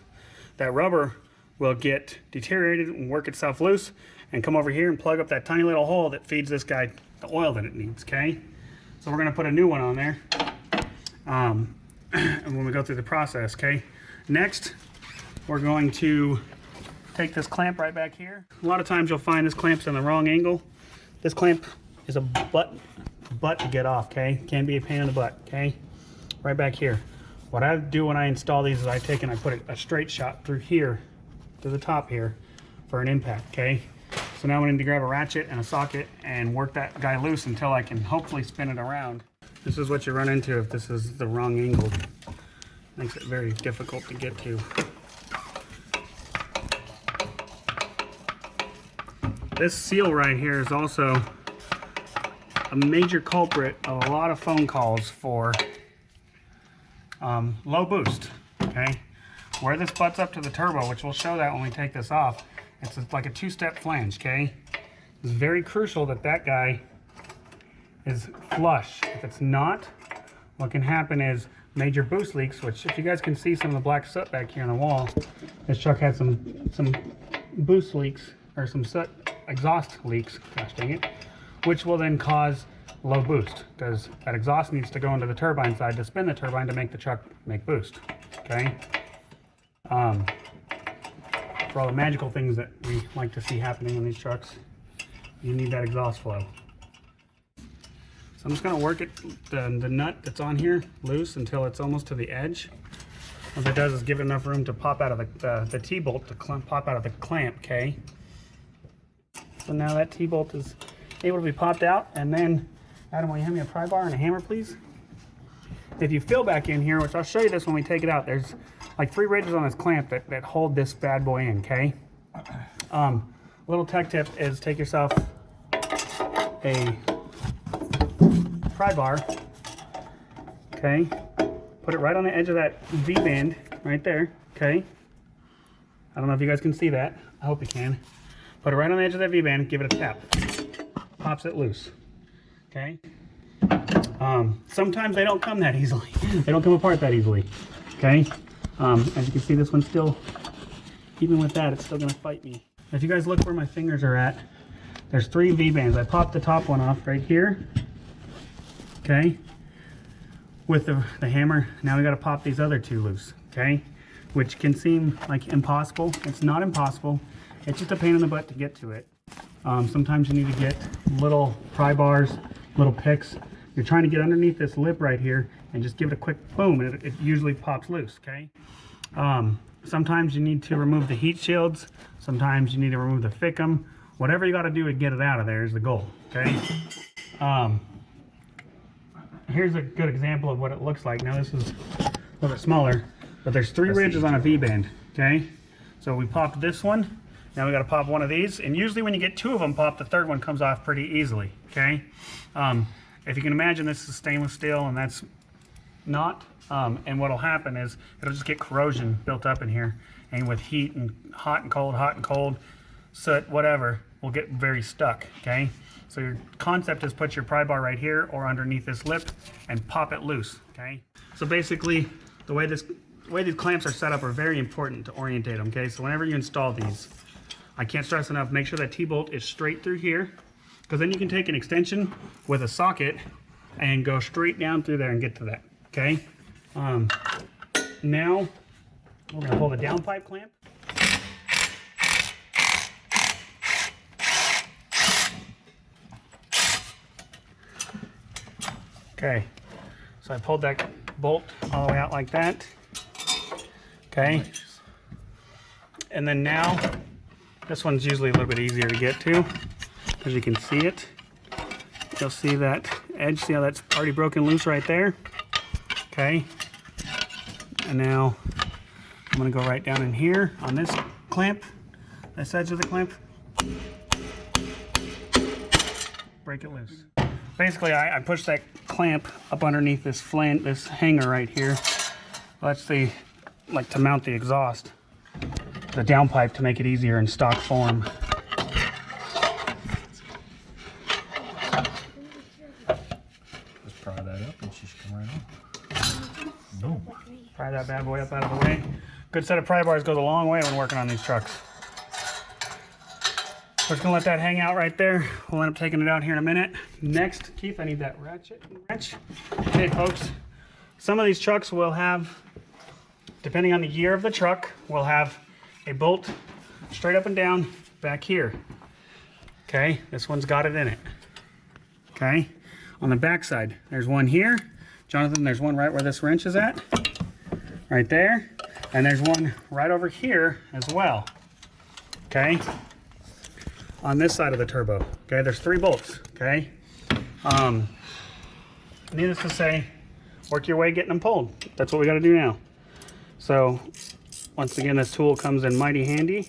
that rubber will get deteriorated and work itself loose and come over here and plug up that tiny little hole that feeds this guy the oil that it needs, okay? So we're gonna put a new one on there. And when we go through the process, okay? Next, we're going to take this clamp right back here. A lot of times you'll find this clamp's in the wrong angle. This clamp is a butt to get off, okay? Can be a pain in the butt, okay? Right back here. What I do when I install these is I take and I put a straight shot through here, to the top here, for an impact, okay? So now I need to grab a ratchet and a socket and work that guy loose until I can hopefully spin it around. This is what you run into if this is the wrong angle. Makes it very difficult to get to. This seal right here is also a major culprit of a lot of phone calls for low boost, okay? Where this butts up to the turbo, which we'll show that when we take this off, it's like a two-step flange, okay? It's very crucial that that guy is flush. If it's not, what can happen is major boost leaks, which if you guys can see some of the black soot back here on the wall, this truck had some boost leaks, or some soot exhaust leaks, gosh dang it, which will then cause low boost, because that exhaust needs to go into the turbine side to spin the turbine to make the truck make boost, okay? For all the magical things that we like to see happening in these trucks, you need that exhaust flow. I'm just going to work it, the nut that's on here loose until it's almost to the edge. What that does is give it enough room to pop out of the T-bolt to pop out of the clamp, okay? So now that T-bolt is able to be popped out, and then, Adam, will you hand me a pry bar and a hammer, please? If you feel back in here, which I'll show you this when we take it out, there's like 3 ridges on this clamp that hold this bad boy in, okay? Little tech tip is take yourself a pry bar, okay, put it right on the edge of that V-band right there, okay? I don't know if you guys can see that. I hope you can. Put it right on the edge of that V-band, give it a tap. Pops it loose, okay? Sometimes they don't come that easily. They don't come apart that easily, okay? As you can see, this one's still, even with that, it's still gonna fight me. If you guys look where my fingers are at, there's 3 V-bands. I popped the top one off right here, okay, with the hammer. Now we got to pop these other 2 loose, okay, which can seem like impossible. It's not impossible. It's just a pain in the butt to get to it. Sometimes you need to get little pry bars, little picks. You're trying to get underneath this lip right here and just give it a quick boom, and it usually pops loose, okay? Sometimes you need to remove the heat shields. Sometimes you need to remove the thickum. Whatever you got to do to get it out of there is the goal, okay? Here's a good example of what it looks like. Now this is a little bit smaller, but there's 3 ridges on a V-band, okay? So we popped this one. Now we got to pop one of these, and usually when you get 2 of them popped, the 3rd one comes off pretty easily, okay? If you can imagine, this is stainless steel, and that's not, and what'll happen is it'll just get corrosion built up in here, and with heat and hot and cold, soot, whatever, will get very stuck, okay? So your concept is put your pry bar right here or underneath this lip and pop it loose, okay? So basically, the way these clamps are set up are very important to orientate them, okay? So whenever you install these, I can't stress enough, make sure that T-bolt is straight through here, because then you can take an extension with a socket and go straight down through there and get to that, okay? Now, we're gonna pull the downpipe clamp. Okay, so I pulled that bolt all the way out like that. Okay. Nice. And then now, this one's usually a little bit easier to get to, because you can see it. You'll see that edge, see how that's already broken loose right there? Okay. And now, I'm gonna go right down in here on this clamp, this edge of the clamp. Break it loose. Basically, I push that clamp up underneath this this hanger right here. That's the, like, to mount the exhaust, the downpipe, to make it easier in stock form. Just pry that up and she should come right on. Boom. Pry that bad boy up out of the way. Good set of pry bars goes a long way when working on these trucks. We're just gonna let that hang out right there. We'll end up taking it out here in a minute. Next, Keith, I need that ratchet and wrench. Okay, folks, some of these trucks will have, depending on the year of the truck, will have a bolt straight up and down back here. Okay, this one's got it in it. Okay, on the back side, there's one here. Jonathan, there's one right where this wrench is at, right there. And there's one right over here as well. Okay, on this side of the turbo. Okay, there's 3 bolts. Okay, needless to say, work your way getting them pulled. That's what we got to do now. So, once again, this tool comes in mighty handy.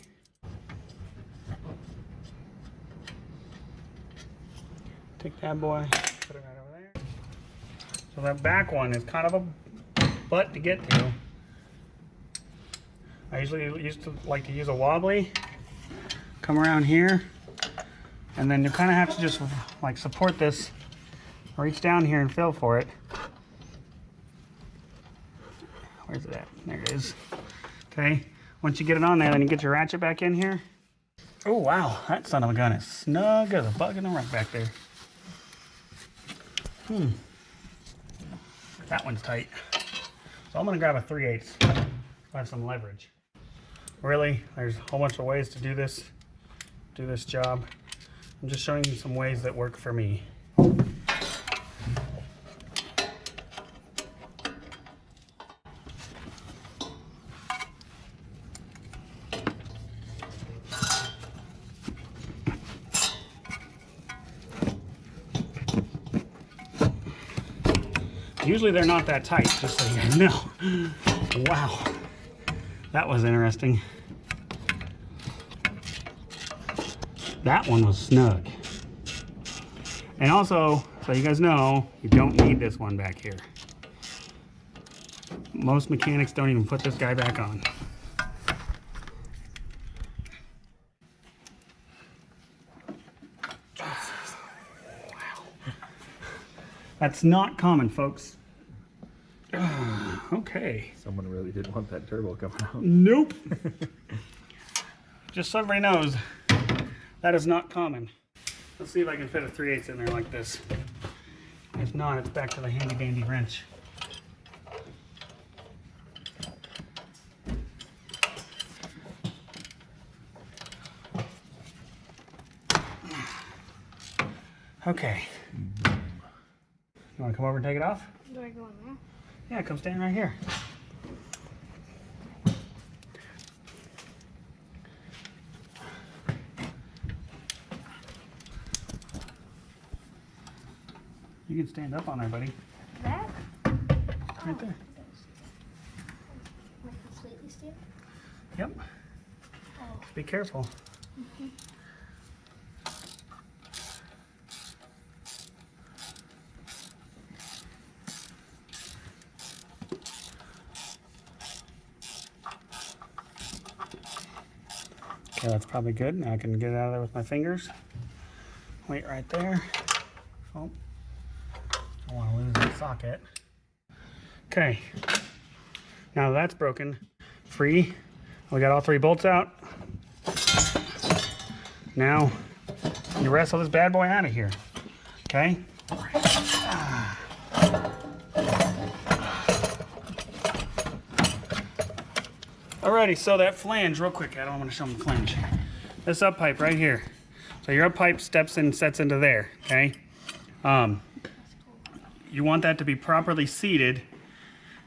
Take that boy, put it right over there. So that back one is kind of a butt to get to. I usually used to like to use a wobbly. Come around here, and then you kind of have to just like support this, reach down here and feel for it. Where's it at? There it is. Okay, once you get it on there, then you get your ratchet back in here. Oh wow, that son of a gun is snug as a bug in the rug back there. That one's tight. So I'm gonna grab a 3/8. I have some leverage. Really, there's a whole bunch of ways to do this job. I'm just showing you some ways that work for me. Usually they're not that tight, just so you guys know. Wow, that was interesting. That one was snug. And also, so you guys know, you don't need this one back here. Most mechanics don't even put this guy back on. Wow. That's not common, folks. Okay. Someone really didn't want that turbo coming out. Nope. Just so everybody knows, that is not common. Let's see if I can fit a 3/8 in there like this. If not, it's back to the handy dandy wrench. Okay. You want to come over and take it off? Do I go in there? Yeah, come stand right here. You can stand up on there, buddy. That? Right there. Like completely still? Yep. Oh. Be careful. Okay, that's probably good. Now I can get it out of there with my fingers. Wait right there. Oh, don't want to lose that socket. Okay, now that's broken free. We got all 3 bolts out. Now you wrestle this bad boy out of here. Okay. Alrighty, so that flange, real quick, Adam, I'm going to show them the flange. This up pipe right here. So your up pipe steps in, sets into there, okay? You want that to be properly seated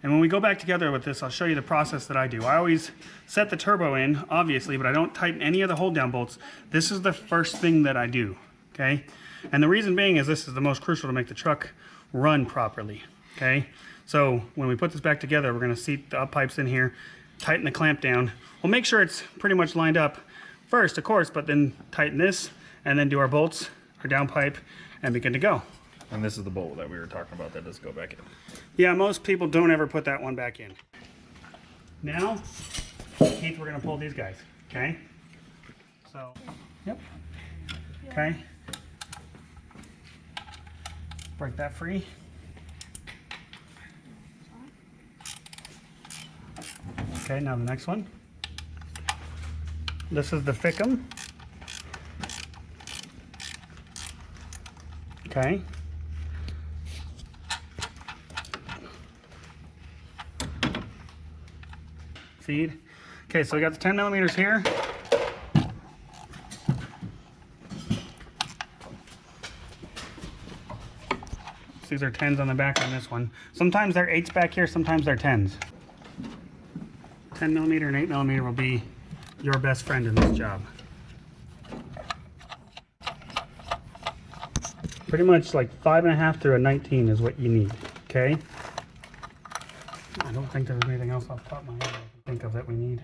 And when we go back together with this, I'll show you the process that I do. I always set the turbo in, obviously, but I don't tighten any of the hold down bolts. This is the first thing that I do, okay? And the reason being is this is the most crucial to make the truck run properly, okay? So when we put this back together, we're gonna seat the up pipes in here, tighten the clamp down. We'll make sure it's pretty much lined up first, of course, but then tighten this and then do our bolts, our down pipe, and be good to go. And this is the bolt that we were talking about that does go back in. Yeah, most people don't ever put that one back in. Now, Keith, we're gonna pull these guys, okay? So, yep, okay. Break that free. Okay, now the next one. This is the ficum. Okay. Feed. Okay, so we got the 10 millimeters here. These are 10s on the back on this one. Sometimes they're 8s back here, sometimes they're 10s. 10 millimeter and 8 millimeter will be your best friend in this job. Pretty much like 5.5 through a 19 is what you need, okay? I don't think there's anything else off the top of my head I can think of that we need.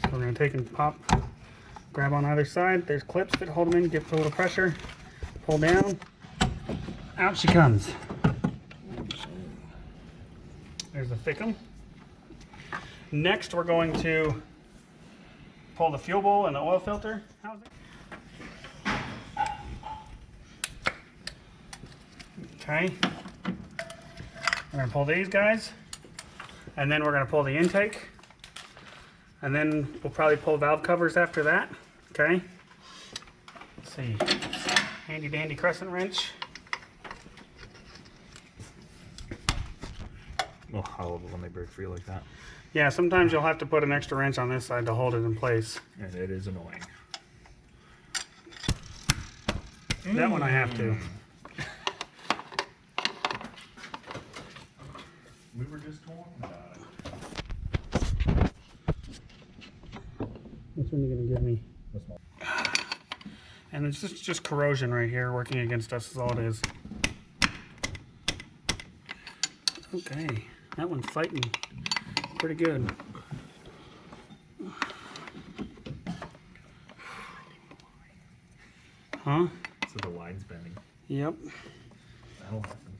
So we're gonna take and pop, grab on either side. There's clips that hold them in, give it a little pressure, pull down, out she comes. There's the ficum. Next, we're going to pull the fuel bowl and the oil filter housing. Okay. We're going to pull these guys, and then we're going to pull the intake, and then we'll probably pull valve covers after that. Okay. Let's see. Handy dandy crescent wrench. Oh, how when they break free like that. Yeah, sometimes you'll have to put an extra wrench on this side to hold it in place. And it is annoying. That one I have to. We were just talking about it. Which one are you going to give me? And it's just corrosion right here working against us is all it is. Okay, that one's fighting pretty good. Huh? So the line's bending. Yep. That'll happen.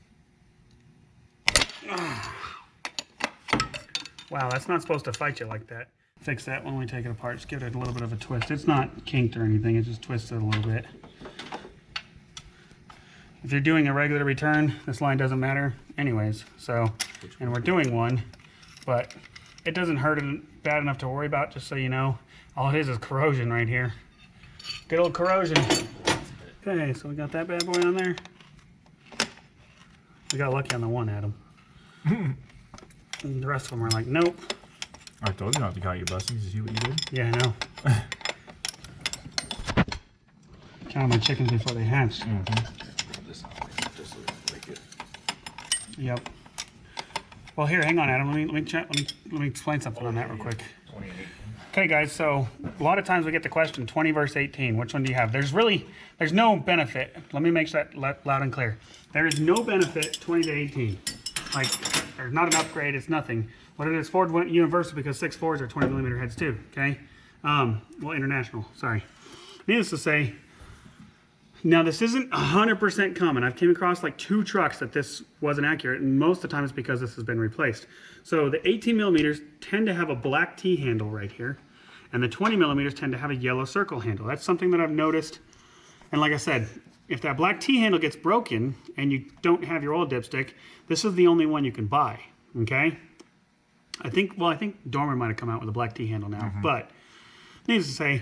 Wow, that's not supposed to fight you like that. Fix that when we take it apart. Just give it a little bit of a twist. It's not kinked or anything. It just twists it a little bit. If you're doing a regular return, this line doesn't matter anyways. So, and we're doing one, but it doesn't hurt it bad enough to worry about, just so you know. All it is corrosion right here. Good old corrosion. Okay, so we got that bad boy on there. We got lucky on the one, Adam. And the rest of them are like, nope. I told you not to count your blessings. You see what you did? Yeah, I know. Count my chickens before they hatch. Yep. Well, here, hang on, Adam. Let me explain something on that real quick. Okay, guys. So a lot of times we get the question 20 versus 18. Which one do you have? There's no benefit. Let me make that loud and clear. There is no benefit 20 to 18. Like, there's not an upgrade. It's nothing. What it is, Ford went universal because 6.4s are 20 millimeter heads too. Okay. Well, international. Sorry. Needless to say. Now, this isn't 100% common. I've came across like 2 trucks that this wasn't accurate, and most of the time it's because this has been replaced. So the 18 millimeters tend to have a black T handle right here, and the 20 millimeters tend to have a yellow circle handle. That's something that I've noticed. And like I said, if that black T handle gets broken and you don't have your oil dipstick, this is the only one you can buy. Okay. I think Dormer might have come out with a black T handle now, but needless to say,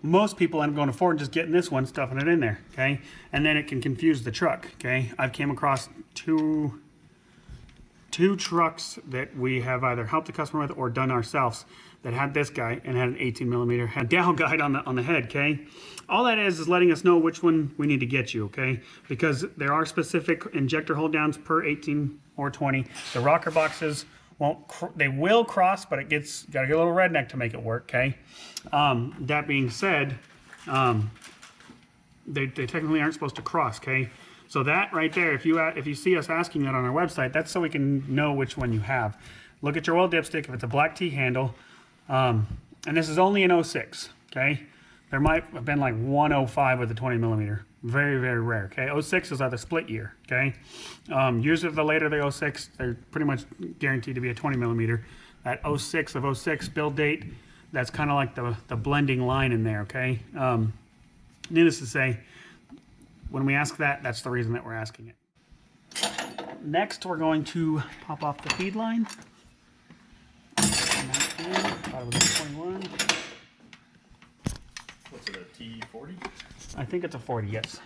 most people end up going to Ford and just getting this one, stuffing it in there, okay? And then it can confuse the truck, okay? I've came across two 2 trucks that we have either helped the customer with or done ourselves that had this guy and had an 18 millimeter, had down guide on the head, okay? All that is letting us know which one we need to get you, okay? Because there are specific injector hold downs per 18 or 20. The rocker boxes won't, they will cross, but gotta get a little redneck to make it work, okay? That being said, they technically aren't supposed to cross, okay? So that right there, if you see us asking that on our website, that's so we can know which one you have. Look at your oil dipstick, if it's a black T handle, and this is only an 06, okay? There might have been like 105 with a 20 millimeter. Very, very rare, okay? 06s are the split year, okay? Usually the later the 06, they're pretty much guaranteed to be a 20 millimeter. That 06 of 06 build date, that's kind of like the blending line in there, okay? Needless to say, when we ask that, that's the reason that we're asking it. Next, we're going to pop off the feed line. 19, thought it was a 21. What's it, a T40? I think it's a 40, yes.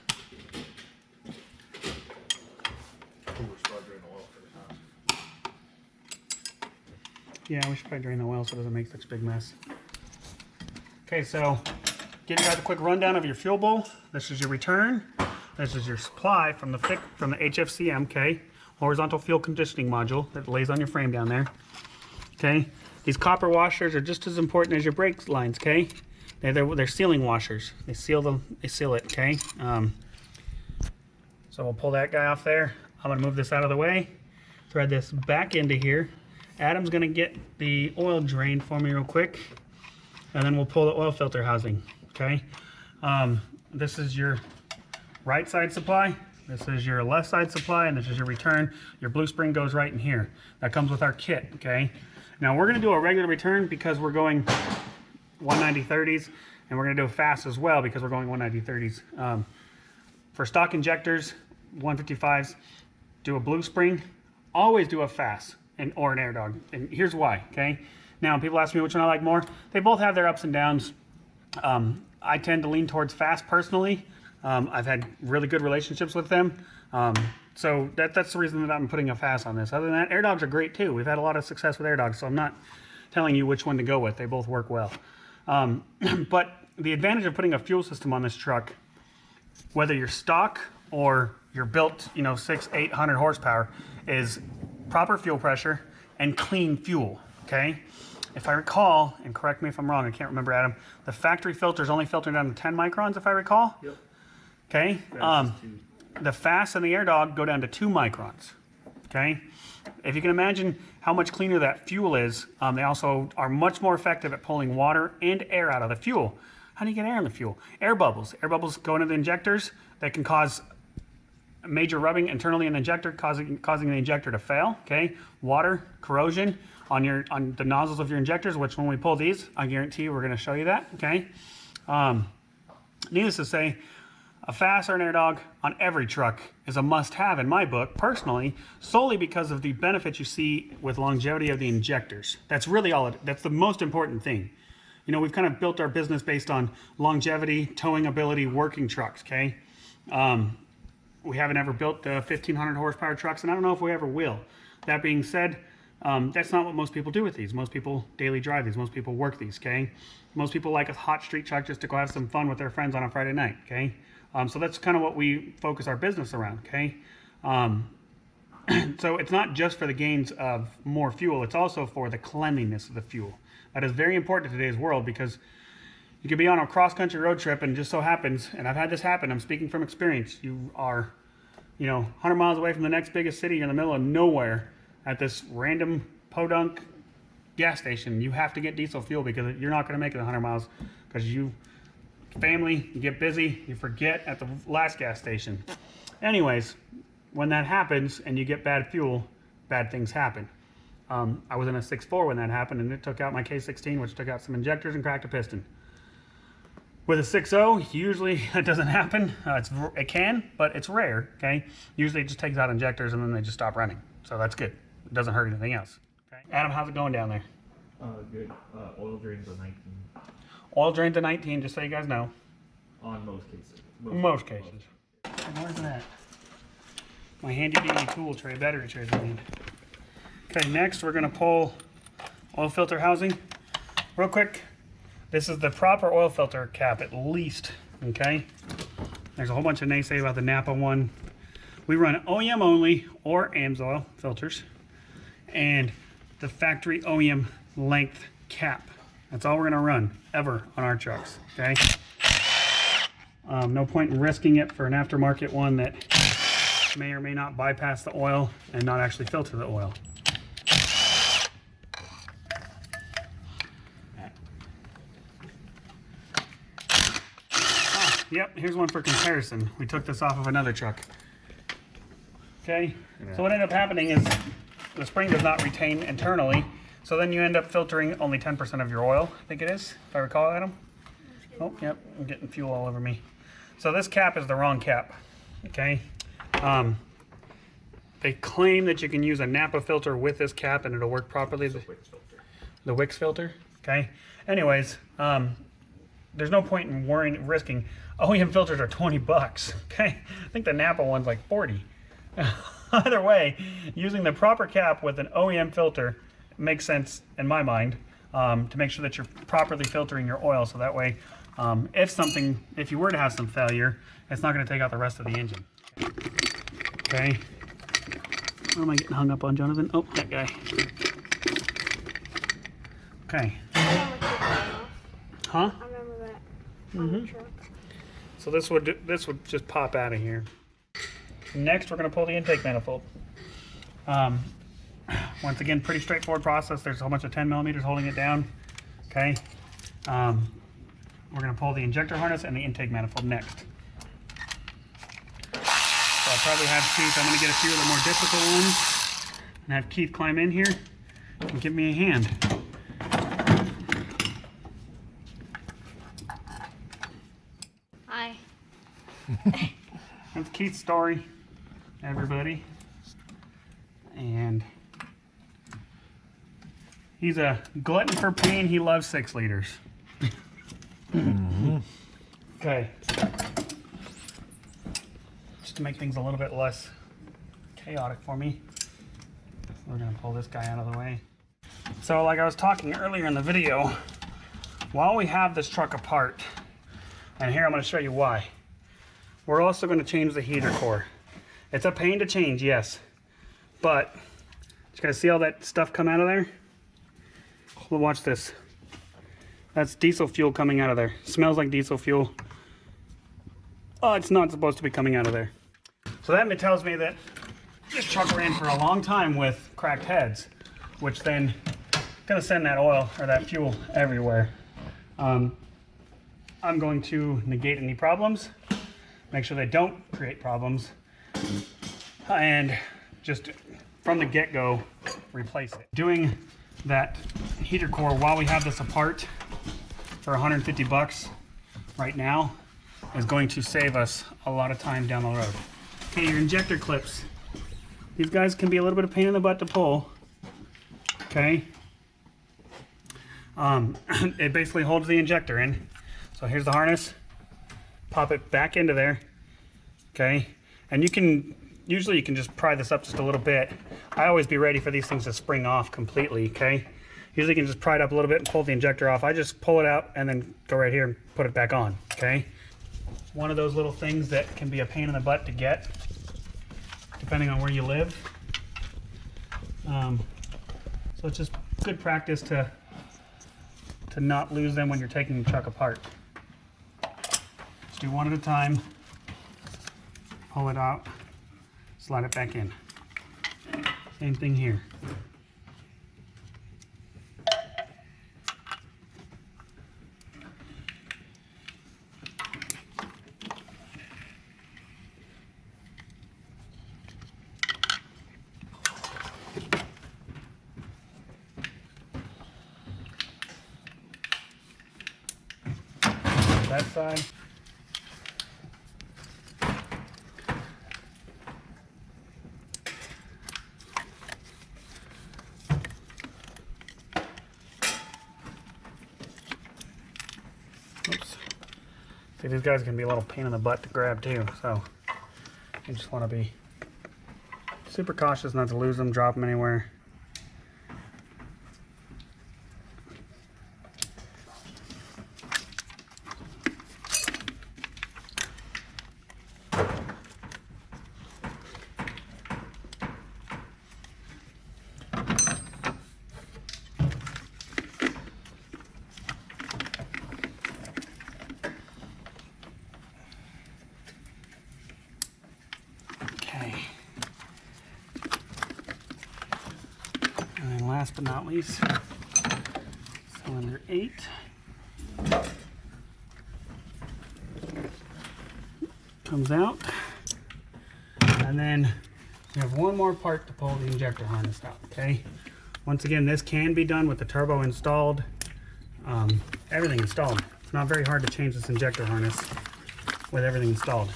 Yeah, we should probably drain the oil so it doesn't make such a big mess. Okay, so give you guys a quick rundown of your fuel bowl. This is your return. This is your supply from the HFCM, okay? Horizontal fuel conditioning module that lays on your frame down there. Okay, these copper washers are just as important as your brake lines, okay? They're sealing washers. They seal it, okay? So we'll pull that guy off there. I'm gonna move this out of the way, thread this back into here. Adam's gonna get the oil drained for me real quick, and then we'll pull the oil filter housing, okay? This is your right side supply, this is your left side supply, and this is your return. Your blue spring goes right in here. That comes with our kit, okay? Now we're gonna do a regular return because we're going 190/30s, and we're gonna do a fast as well because we're going 190/30s. For stock injectors, 155s, do a blue spring, always do a fast or an air dog, and here's why, okay? Now people ask me which one I like more. They both have their ups and downs. I tend to lean towards fast personally. I've had really good relationships with them. So that's the reason that I'm putting a fast on this. Other than that, air dogs are great too. We've had a lot of success with air dogs, so I'm not telling you which one to go with. They both work well. But the advantage of putting a fuel system on this truck, whether you're stock or you're built, 600-800 horsepower, is proper fuel pressure and clean fuel, okay? If I recall, and correct me if I'm wrong, I can't remember, Adam, the factory filter is only filtered down to 10 microns, if I recall? Yep. Okay? The fast and the air dog go down to 2 microns, okay? If you can imagine how much cleaner that fuel is, they also are much more effective at pulling water and air out of the fuel. How do you get air in the fuel? Air bubbles. Air bubbles go into the injectors that can cause major rubbing internally in the injector, causing the injector to fail, okay? Water, corrosion on the nozzles of your injectors, which when we pull these, I guarantee you we're gonna show you that, okay? Needless to say, a fast or an air dog on every truck is a must-have in my book, personally, solely because of the benefits you see with longevity of the injectors. That's really that's the most important thing. We've kind of built our business based on longevity, towing ability, working trucks, okay? We haven't ever built 1,500 horsepower trucks, and I don't know if we ever will. That being said, that's not what most people do with these. Most people daily drive these. Most people work these, okay? Most people like a hot street truck just to go have some fun with their friends on a Friday night, okay? So that's kind of what we focus our business around, okay? So it's not just for the gains of more fuel, it's also for the cleanliness of the fuel. That is very important in today's world because you could be on a cross-country road trip and just so happens, and I've had this happen, I'm speaking from experience, you are, 100 miles away from the next biggest city, you're in the middle of nowhere at this random podunk gas station. You have to get diesel fuel because you're not going to make it 100 miles because family, you get busy, you forget at the last gas station. Anyways, when that happens and you get bad fuel, bad things happen. I was in a 6.4 when that happened, and it took out my K16, which took out some injectors and cracked a piston. With a 6.0, usually it doesn't happen. It can, but it's rare, okay? Usually it just takes out injectors and then they just stop running. So that's good. It doesn't hurt anything else. Okay. Adam, how's it going down there? Good. Oil drains are 19. Oil drains to 19, just so you guys know. On most cases. Most cases. Where's that? My handy dandy tool tray, battery trays I need. Okay, next we're gonna pull oil filter housing. Real quick, this is the proper oil filter cap at least, okay? There's a whole bunch of naysay about the Napa one. We run OEM only or AMSOIL filters and the factory OEM length cap. That's all we're gonna run ever on our trucks, okay? No point in risking it for an aftermarket one that may or may not bypass the oil and not actually filter the oil. Oh, yep, here's one for comparison. We took this off of another truck. Okay, so what ended up happening is the spring does not retain internally, so then you end up filtering only 10% of your oil, I think it is, if I recall, Adam. Oh, yep, I'm getting fuel all over me. So this cap is the wrong cap, okay? They claim that you can use a Napa filter with this cap and it'll work properly. The Wix filter, okay? Anyways, there's no point in risking. OEM filters are 20 bucks, okay? I think the Napa one's like 40. Either way, using the proper cap with an OEM filter makes sense in my mind, to make sure that you're properly filtering your oil, so that way if you were to have some failure, it's not going to take out the rest of the engine. Okay. What am I getting hung up on, Jonathan? Oh, that guy. Okay. Huh? I remember that on the truck. So this would just pop out of here. Next, we're going to pull the intake manifold. Once again, pretty straightforward process. There's a whole bunch of 10 millimeters holding it down. Okay. We're going to pull the injector harness and the intake manifold next. So I'll probably have Keith, I'm going to get a few of the more difficult ones and have Keith climb in here and give me a hand. Hi. That's Keith's story, everybody. And he's a glutton for pain. He loves 6 liters. Okay. Just to make things a little bit less chaotic for me, we're going to pull this guy out of the way. So like I was talking earlier in the video, while we have this truck apart, and here I'm going to show you why, we're also going to change the heater core. It's a pain to change, yes, but just going to see all that stuff come out of there? Well, watch this. That's diesel fuel coming out of there. Smells like diesel fuel. Oh, it's not supposed to be coming out of there. So that tells me that this truck ran for a long time with cracked heads, which then gonna send that oil or that fuel everywhere. I'm going to negate any problems, make sure they don't create problems, and just from the get-go replace it. Doing that heater core while we have this apart for 150 bucks right now is going to save us a lot of time down the road. Okay, your injector clips. These guys can be a little bit of pain in the butt to pull. Okay. It basically holds the injector in. So here's the harness. Pop it back into there. Okay. And usually you can just pry this up just a little bit. I always be ready for these things to spring off completely, okay? Usually you can just pry it up a little bit and pull the injector off. I just pull it out and then go right here and put it back on, okay? It's one of those little things that can be a pain in the butt to get, depending on where you live. So it's just good practice to not lose them when you're taking the truck apart. Just do one at a time. Pull it out, slide it back in. Same thing here. That side. Oops. See, these guys can be a little pain in the butt to grab too, so you just want to be super cautious not to lose them, drop them anywhere. but not least, cylinder 8. Comes out. And then we have one more part to pull the injector harness out, okay? Once again, this can be done with the turbo installed, everything installed. It's not very hard to change this injector harness with everything installed.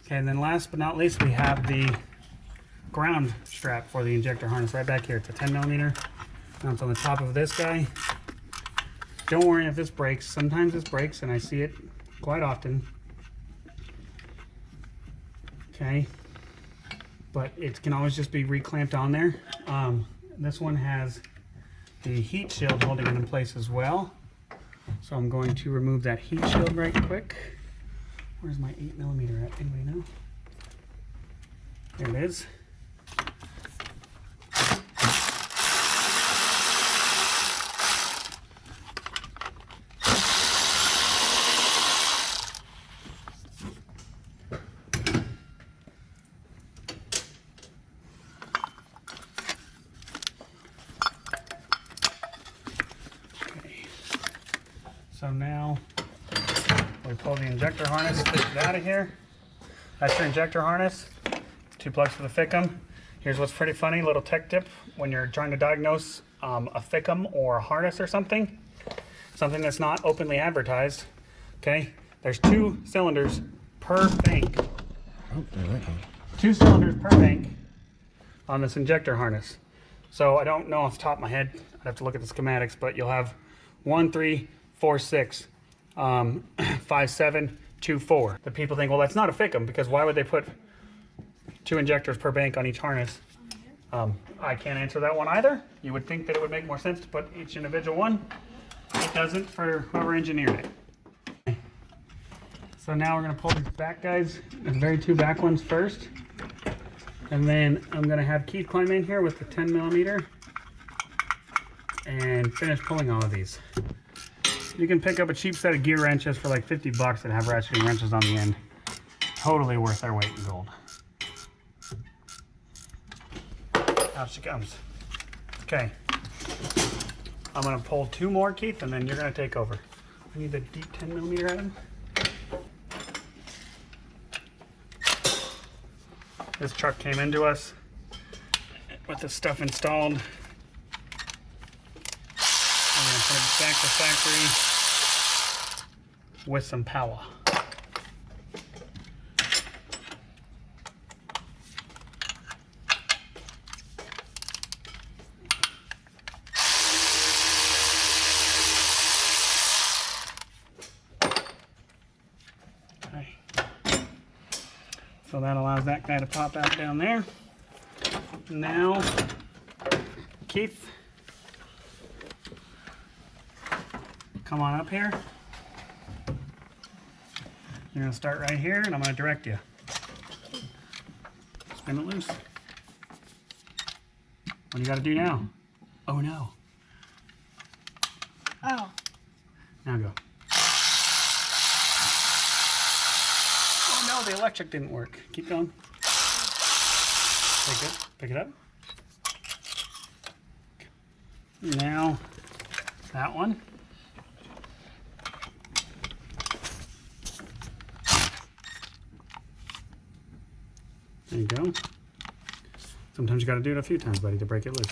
Okay, and then last but not least, we have the ground strap for the injector harness right back here. It's a 10mm. Now it's on the top of this guy. Don't worry if this breaks. Sometimes this breaks, and I see it quite often. Okay, but it can always just be reclamped on there. This one has the heat shield holding it in place as well. So I'm going to remove that heat shield right quick. Where's my 8mm at? Anybody know? There it is. So now we pull the injector harness, take it out of here. That's your injector harness. 2 plugs for the FICM. Here's what's pretty funny, little tech tip. When you're trying to diagnose a FICM or a harness or something that's not openly advertised, okay? There's 2 cylinders per bank. Oh, there that goes. 2 cylinders per bank on this injector harness. So I don't know off the top of my head, I'd have to look at the schematics, but you'll have 1, 3, 4, 6, 5, 7, 2, 4. The people think, well, that's not a FICM, because why would they put 2 injectors per bank on each harness? I can't answer that one either. You would think that it would make more sense to put each individual one. It doesn't for whoever engineered it. So now we're going to pull these back guys, the very 2 back ones first. And then I'm going to have Keith climb in here with the 10mm and finish pulling all of these. You can pick up a cheap set of gear wrenches for like 50 bucks that have ratcheting wrenches on the end. Totally worth their weight in gold. Out she comes. Okay. I'm going to pull 2 more, Keith, and then you're going to take over. I need the deep 10mm item. This truck came into us with this stuff installed. I'm going to put it back to factory with some power. Okay. So that allows that guy to pop out down there. Now, Keith, come on up here. You're going to start right here, and I'm going to direct you. Spin it loose. What do you got to do now? Oh, no. Oh. Now go. Oh, no, the electric didn't work. Keep going. Okay, good. Pick it up. Now, that one. There you go. Sometimes you got to do it a few times, buddy, to break it loose.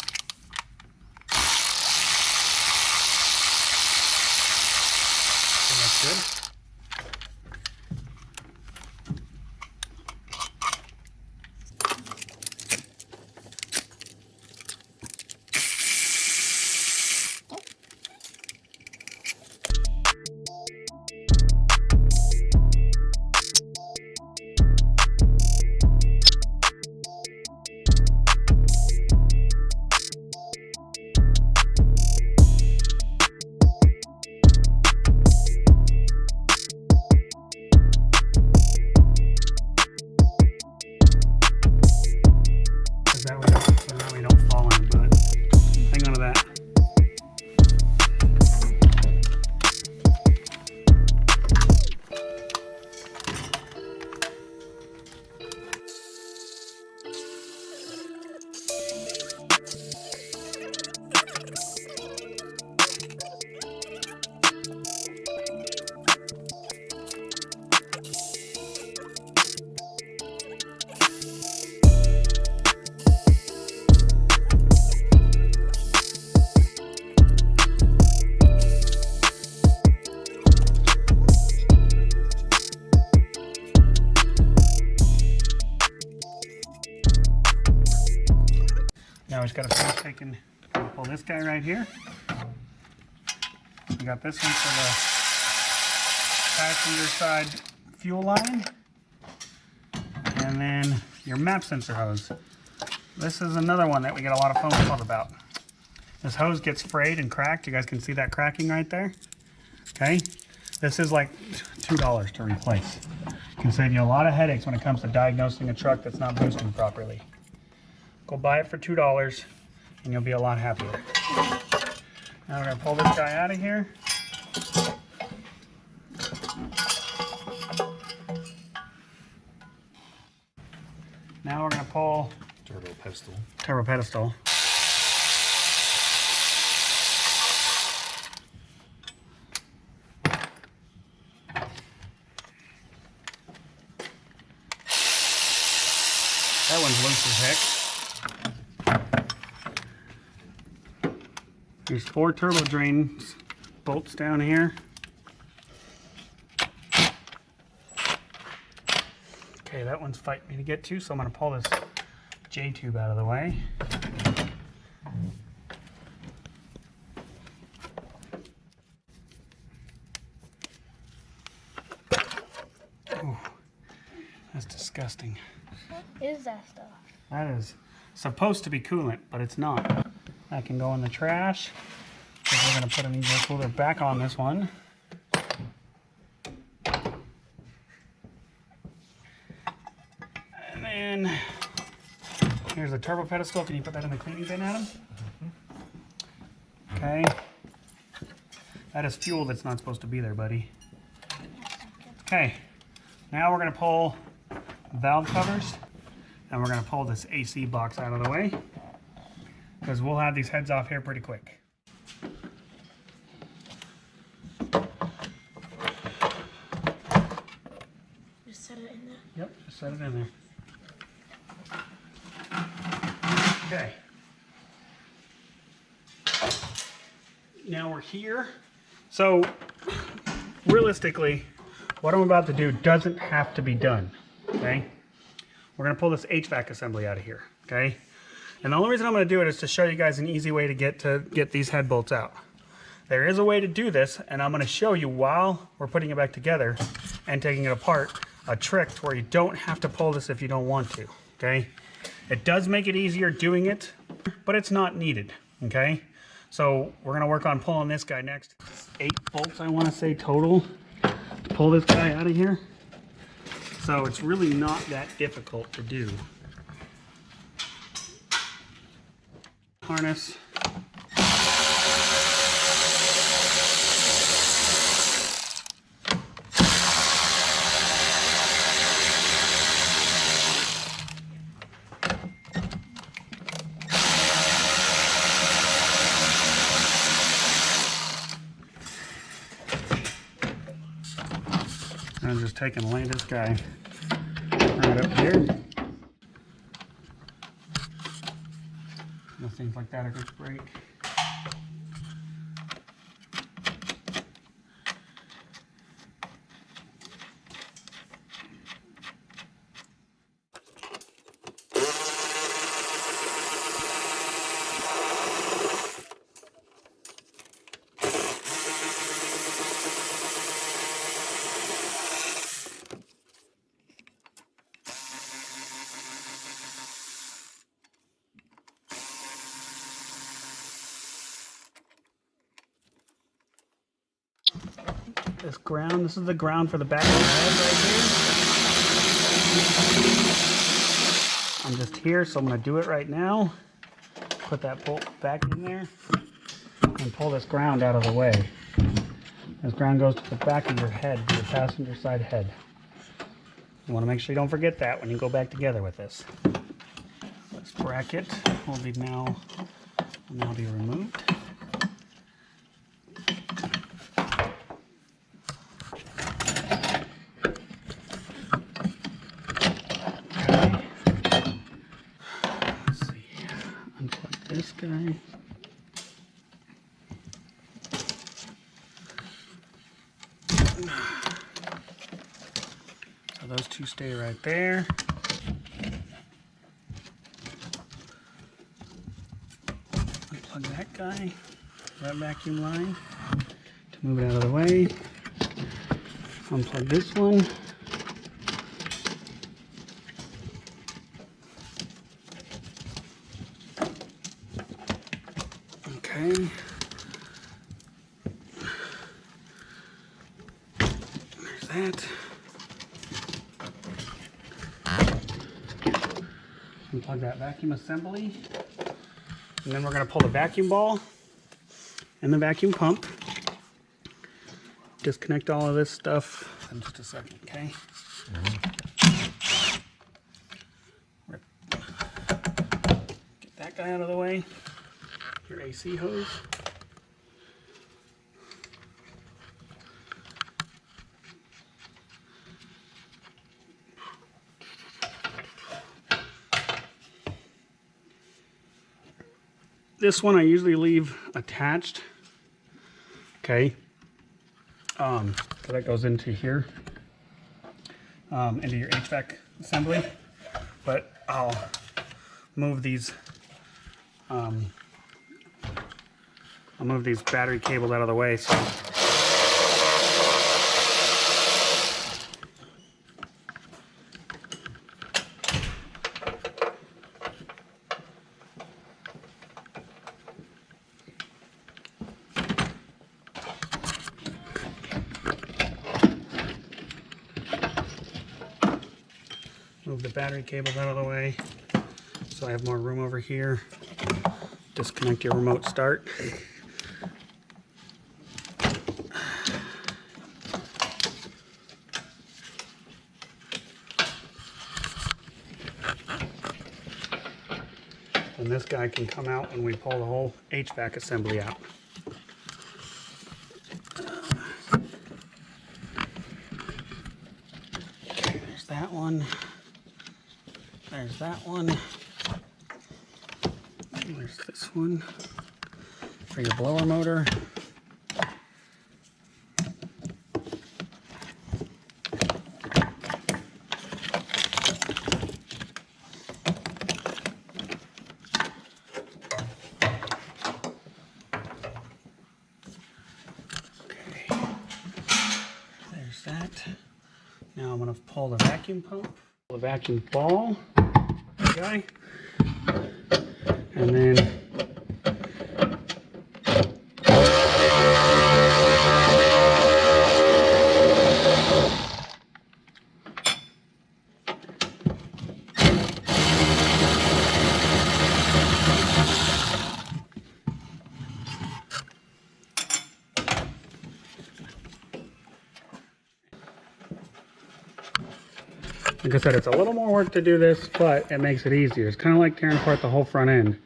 So that's good. can pull this guy right here. We got this one for the passenger side fuel line. And then your map sensor hose. This is another one that we get a lot of phone calls about. This hose gets frayed and cracked. You guys can see that cracking right there. Okay, this is like $2 to replace. It can save you a lot of headaches when it comes to diagnosing a truck that's not boosting properly. Go buy it for $2 and you'll be a lot happier. Now we're gonna pull this guy out of here. Now we're gonna pull Turbo pedestal. turbo pedestal. That one's loose as heck. There's 4 turbo drain bolts down here. Okay, that one's fighting me to get to, so I'm going to pull this J-tube out of the way. Ooh, that's disgusting. What is that stuff? That is supposed to be coolant, but it's not. That can go in the trash. We're going to put an easier cooler back on this one. And then here's the turbo pedestal. Can you put that in the cleaning bin, Adam? Okay. That is fuel that's not supposed to be there, buddy. Okay. Now we're going to pull valve covers. And we're going to pull this AC box out of the way because we'll have these heads off here pretty quick. Just set it in there. Yep, just set it in there. Okay. Now we're here. So realistically, what I'm about to do doesn't have to be done, okay? We're going to pull this HVAC assembly out of here, okay? And the only reason I'm going to do it is to show you guys an easy way to get these head bolts out. There is a way to do this, and I'm going to show you while we're putting it back together and taking it apart, a trick to where you don't have to pull this if you don't want to, okay? It does make it easier doing it, but it's not needed, okay? So we're going to work on pulling this guy next. 8 bolts, I want to say, total to pull this guy out of here. So it's really not that difficult to do. Harness. I'm just taking away this guy right up here. Things like that are going to break. This ground, this is the ground for the back of the head right here. I'm just here, so I'm going to do it right now. Put that bolt back in there and pull this ground out of the way. This ground goes to the back of your head, your passenger side head. You want to make sure you don't forget that when you go back together with this. This bracket will now be removed. This guy. So those two stay right there. guy, that vacuum line, to move it out of the way. Unplug this one. Okay. There's that. Unplug that vacuum assembly. And then we're going to pull the vacuum ball and the vacuum pump. Disconnect all of this stuff in just a second, okay? Get that guy out of the way. Your AC hose. This one I usually leave attached, okay? So that goes into here, into your HVAC assembly. But I'll move these. I'll move these battery cables out of the way. So. Move the battery cables out of the way so I have more room over here. Disconnect your remote start. And this guy can come out when we pull the whole HVAC assembly out. Okay, there's that one. There's that one. There's this one for your blower motor. Okay, there's that. Now I'm going to pull the vacuum pump, the vacuum ball. Guy. And then like I said, it's a little more work to do this, but it makes it easier. It's kind of like tearing apart the whole front end.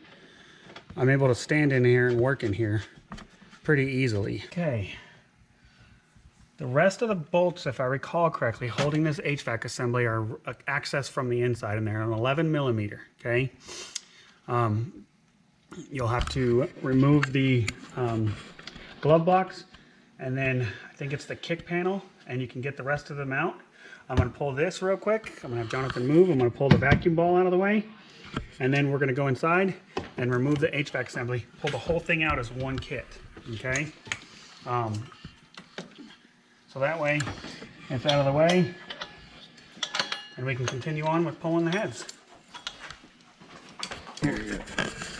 I'm able to stand in here and work in here pretty easily. Okay. The rest of the bolts, if I recall correctly, holding this HVAC assembly are accessed from the inside, and they're an 11 millimeter, okay? You'll have to remove the glove box, and then I think it's the kick panel, and you can get the rest of them out. I'm going to pull this real quick. I'm going to have Jonathan move. I'm going to pull the vacuum ball out of the way. And then we're going to go inside and remove the HVAC assembly. Pull the whole thing out as one kit. Okay? So that way it's out of the way. And we can continue on with pulling the heads. Here.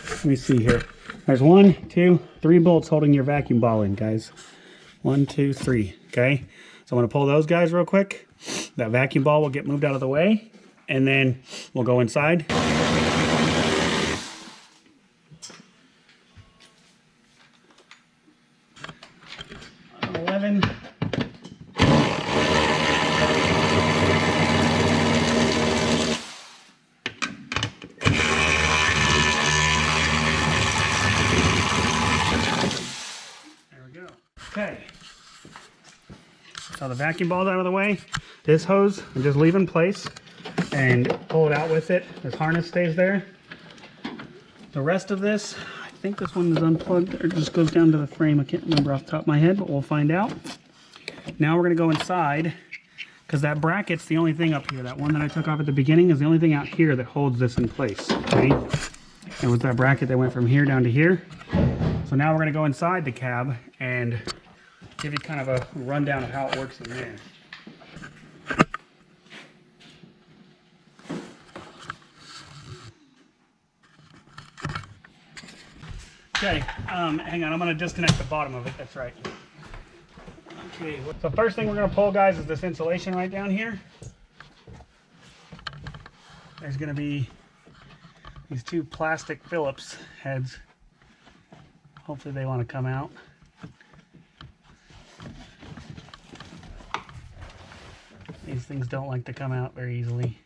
Let me see here. There's 1, 2, 3 bolts holding your vacuum ball in, guys. 1, 2, 3. Okay? So I'm going to pull those guys real quick. That vacuum ball will get moved out of the way, and then we'll go inside. There we go. Okay. So the vacuum ball's out of the way. This hose, I just leave in place and pull it out with it. This harness stays there. The rest of this, I think this one is unplugged or just goes down to the frame. I can't remember off the top of my head, but we'll find out. Now we're gonna go inside because that bracket's the only thing up here. That one that I took off at the beginning is the only thing out here that holds this in place, okay? It was that bracket that went from here down to here. So So now we're going to go inside the cab and give you kind of a rundown of how it works in there. Okay, hang on, I'm going to disconnect the bottom of it, that's right. Okay, so first thing we're going to pull, guys, is this insulation right down here. There's going to be these two plastic Phillips heads. Hopefully they want to come out. These things don't like to come out very easily.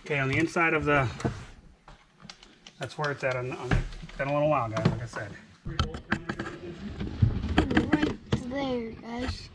Okay, on the inside of the, that's where it's at on it's been a little while, guys, like I said. Right there, guys.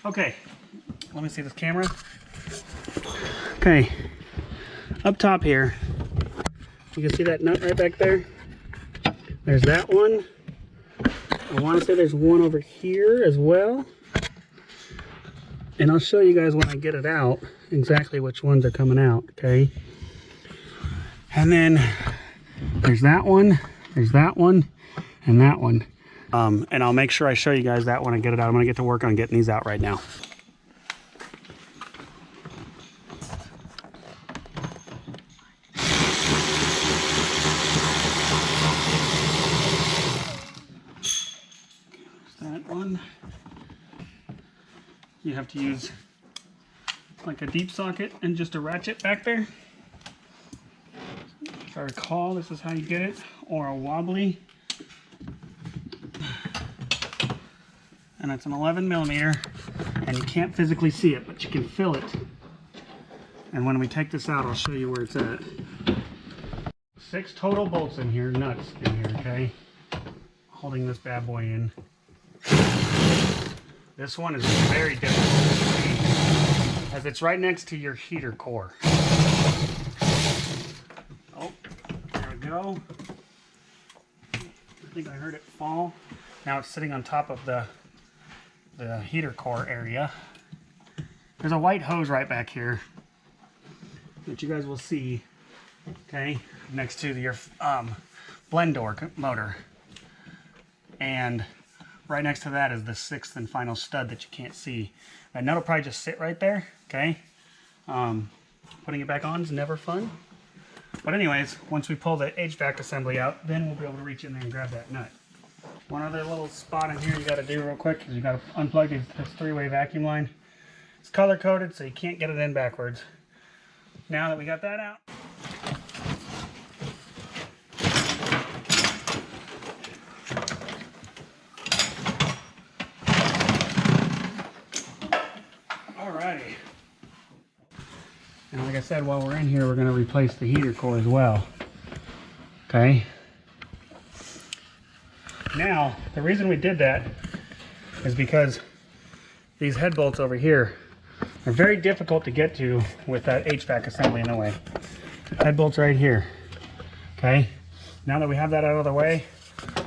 Okay, let me see this camera. Okay, up top here, you can see that nut right back there. There's that one. I want to say there's one over here as well. And I'll show you guys when I get it out exactly which ones are coming out, okay? And then there's that one, and that one. And I'll make sure I show you guys that when I get it out. I'm going to get to work on getting these out right now. That one. You have to use like a deep socket and just a ratchet back there. If I recall, this is how you get it, or a wobbly. And it's an 11mm, and you can't physically see it, but you can feel it. And when we take this out, I'll show you where it's at. 6 total bolts in here, nuts in here, okay? Holding this bad boy in. This one is very difficult to see, as it's right next to your heater core. Oh, there we go. I think I heard it fall. Now it's sitting on top of the heater core area. There's a white hose right back here that you guys will see, okay, next to your blend door motor. And right next to that is the 6th and final stud that you can't see. That nut will probably just sit right there, okay? Putting it back on is never fun. But anyways, once we pull the HVAC assembly out, then we'll be able to reach in there and grab that nut. One other little spot in here you got to do real quick is you got to unplug this 3-way vacuum line. It's color coded, so you can't get it in backwards. Now that we got that out, alrighty. And like I said, while we're in here, we're going to replace the heater core as well. Okay. Now, the reason we did that is because these head bolts over here are very difficult to get to with that HVAC assembly in the way. Head bolt's right here. Okay, now that we have that out of the way,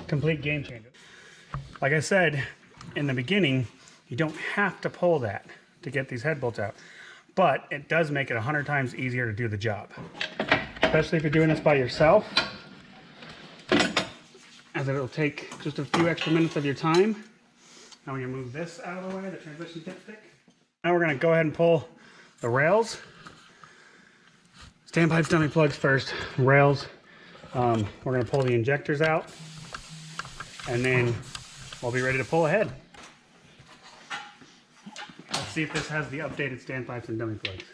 complete game changer. Like I said in the beginning, you don't have to pull that to get these head bolts out, but it does make it 100 times easier to do the job, especially if you're doing this by yourself, as it'll take just a few extra minutes of your time. Now we're going to move this out of the way, the transmission dipstick. Now we're going to go ahead and pull the rails. Standpipes, dummy plugs first, rails. We're going to pull the injectors out, and then we'll be ready to pull ahead. Let's see if this has the updated standpipes and dummy plugs.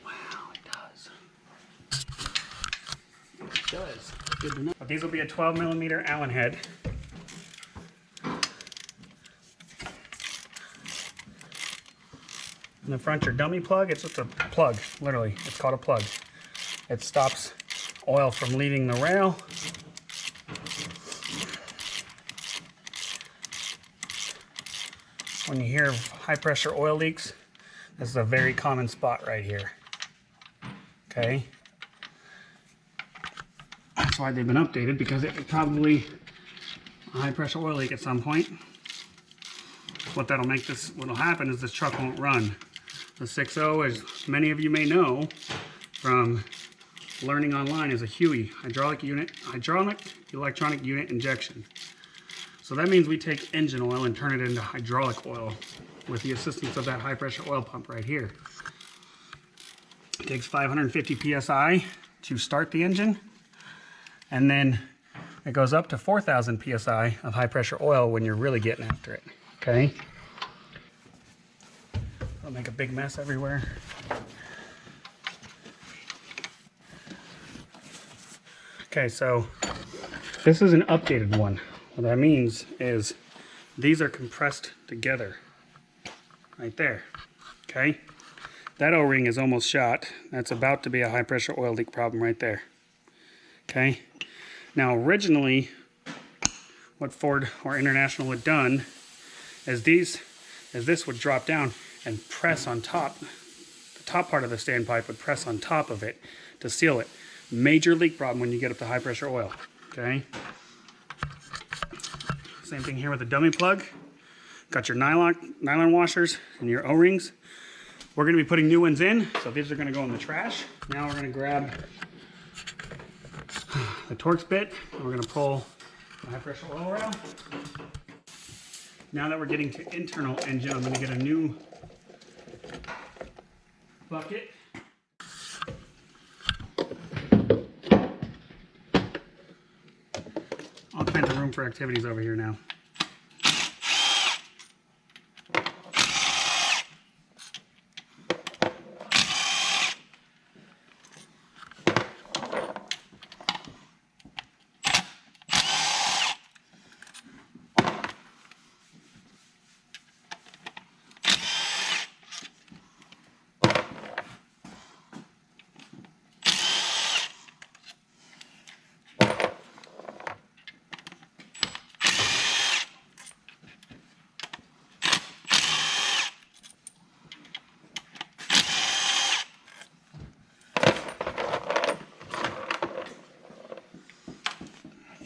Wow, it does. It does. Good to know. But these will be a 12mm Allen head. In the front, your dummy plug, it's just a plug, literally. It's called a plug. It stops oil from leaving the rail. When you hear high pressure oil leaks, this is a very common spot right here. Okay? That's why they've been updated, because it was probably a high pressure oil leak at some point. What'll happen is this truck won't run. The 6.0, as many of you may know from learning online, is a HUE, hydraulic electronic unit injection. So that means we take engine oil and turn it into hydraulic oil with the assistance of that high pressure oil pump right here. It takes 550 psi to start the engine, and then it goes up to 4,000 psi of high pressure oil when you're really getting after it. Okay? I'll make a big mess everywhere. Okay, so this is an updated one. What that means is these are compressed together right there. Okay, that O-ring is almost shot. That's about to be a high pressure oil leak problem right there. Okay, now originally what Ford or International had done is this would drop down and press on top. The top part of the standpipe would press on top of it to seal it. Major leak problem when you get up to high pressure oil. Okay. Same thing here with the dummy plug. Got your nylon washers and your O-rings. We're going to be putting new ones in, so these are going to go in the trash. Now we're going to grab the Torx bit, and we're going to pull the high pressure oil rail. Now that we're getting to internal engine, I'm going to get a new bucket. All kinds of room for activities over here now.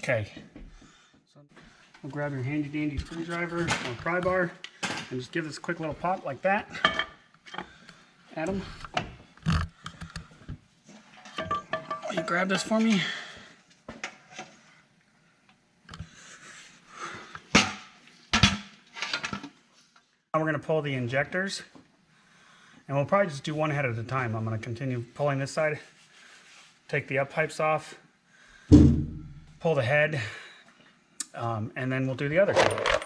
Okay, so we'll grab your handy dandy screwdriver or pry bar and just give this a quick little pop like that. Adam, will you grab this for me? Now we're going to pull the injectors, and we'll probably just do one head at a time. I'm going to continue pulling this side, take the up pipes off, pull the head, and then we'll do the other side.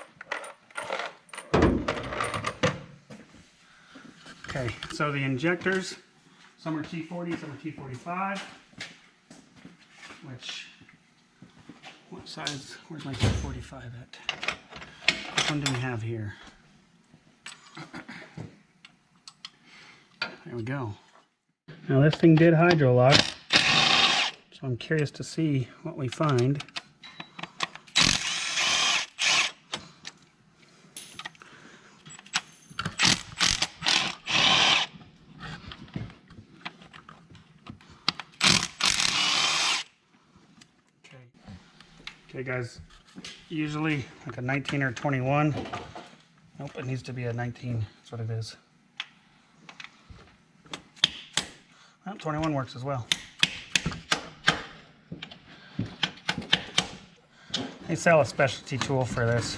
Okay, so the injectors, some are T40, some are T45, what size, where's my T45 at? Which one do we have here? There we go. Now this thing did hydro lock, so I'm curious to see what we find. Okay guys, usually like a 19 or 21. Nope, it needs to be a 19. That's what it is. Well, 21 works as well. They sell a specialty tool for this.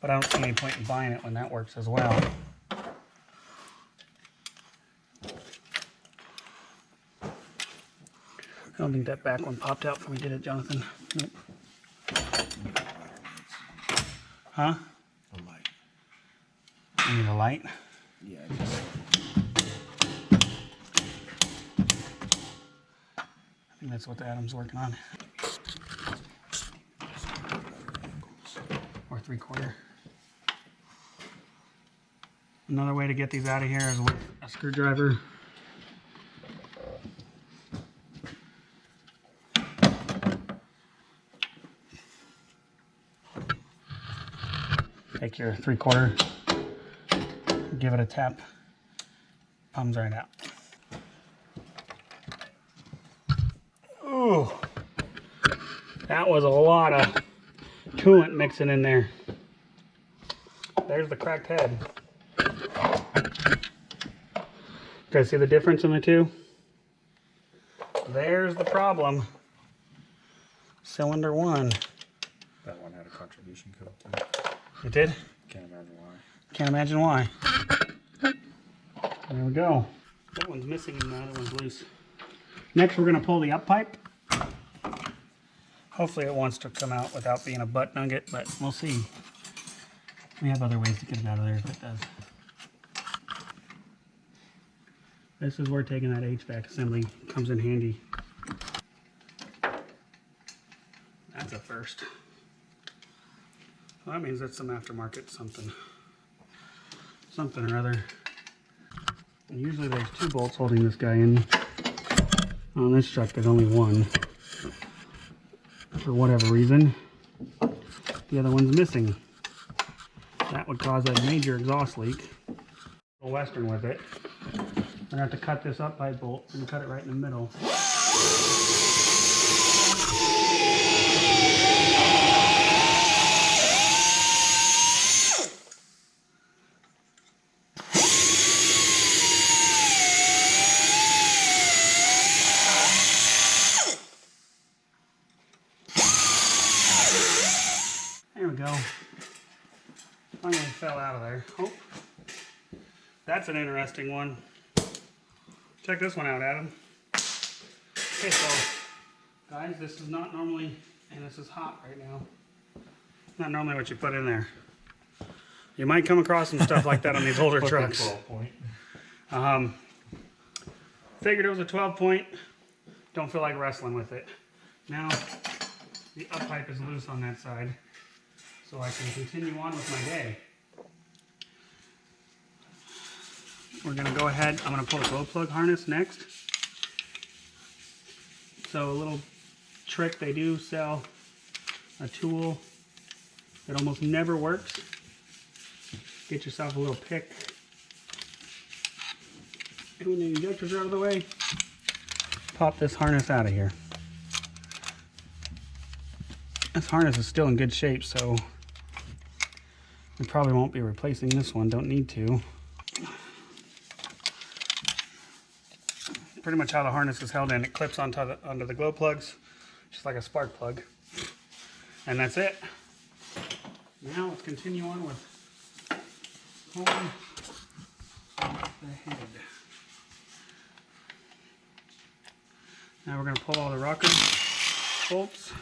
But I don't see any point in buying it when that works as well. I don't think that back one popped out when we did it, Jonathan. Nope. Huh? A light. You need a light? Yeah, just... I think that's what Adam's working on. Or 3/4. Another way to get these out of here is with a screwdriver. Take your 3/4, give it a tap, comes right out. Ooh, that was a lot of coolant mixing in there. There's the cracked head. You guys see the difference in the two? There's the problem. Cylinder 1. That one had a contribution code too. It did? Can't imagine why. Can't imagine why. There we go. That one's missing and the other one's loose. Next we're going to pull the up pipe. Hopefully it wants to come out without being a butt nugget, but we'll see. We have other ways to get it out of there if it does. This is where taking that HVAC assembly comes in handy. That's a first. Well, that means that's some aftermarket something or other. And usually there's 2 bolts holding this guy in. On this truck there's only one. For whatever reason, the other one's missing. That would cause a major exhaust leak. A Western with it. I'm gonna have to cut this up pipe bolt and cut it right in the middle. There we go. Finally fell out of there. Oh, that's an interesting one. Check this one out, Adam. Okay, so guys, this is not normally, and this is hot right now. Not normally what you put in there. You might come across some stuff like that on these older trucks. 12-point. Figured it was a 12-point. Don't feel like wrestling with it. Now the up pipe is loose on that side, so I can continue on with my day. We're gonna go ahead, I'm gonna pull the glow plug harness next. So a little trick, they do sell a tool that almost never works. Get yourself a little pick. And when the injectors are out of the way, pop this harness out of here. This harness is still in good shape, so we probably won't be replacing this one, don't need to. Pretty much how the harness is held in, it clips onto the glow plugs, just like a spark plug. And that's it. Now let's continue on with pulling the head. Now we're going to pull all the rocker bolts.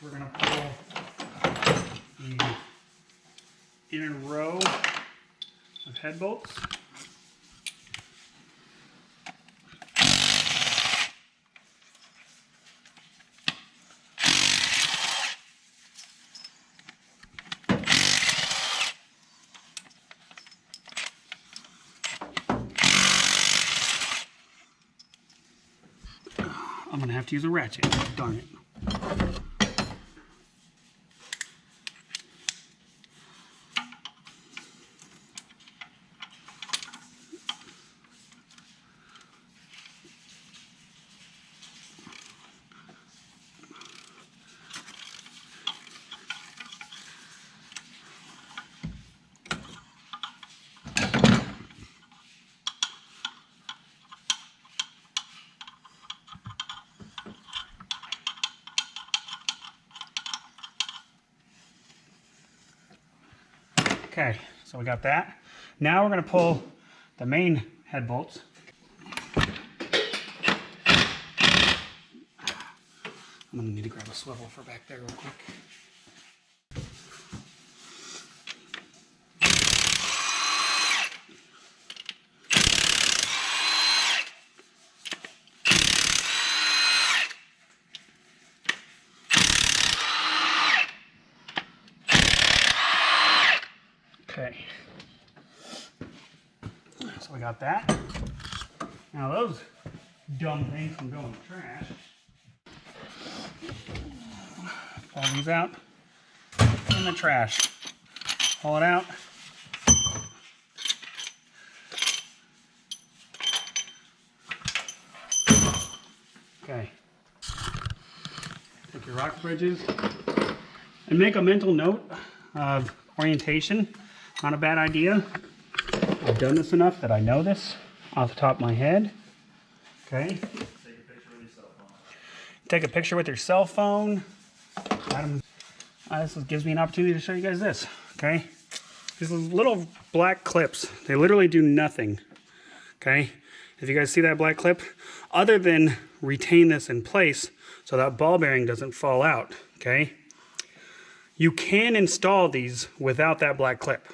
We're going to pull the inner row of head bolts. gonna have to use a ratchet. Darn it. Okay, so we got that. Now we're going to pull the main head bolts. I'm going to need to grab a swivel for back there real quick. Okay, so we got that. Now those dumb things can go in the trash. Pull these out in the trash. Pull it out. Okay. Take your rock bridges and make a mental note of orientation. Not a bad idea. I've done this enough that I know this off the top of my head. Okay. Take a picture with your cell phone. This gives me an opportunity to show you guys this. Okay. These little black clips, they literally do nothing. Okay. If you guys see that black clip, other than retain this in place so that ball bearing doesn't fall out. Okay. You can install these without that black clip.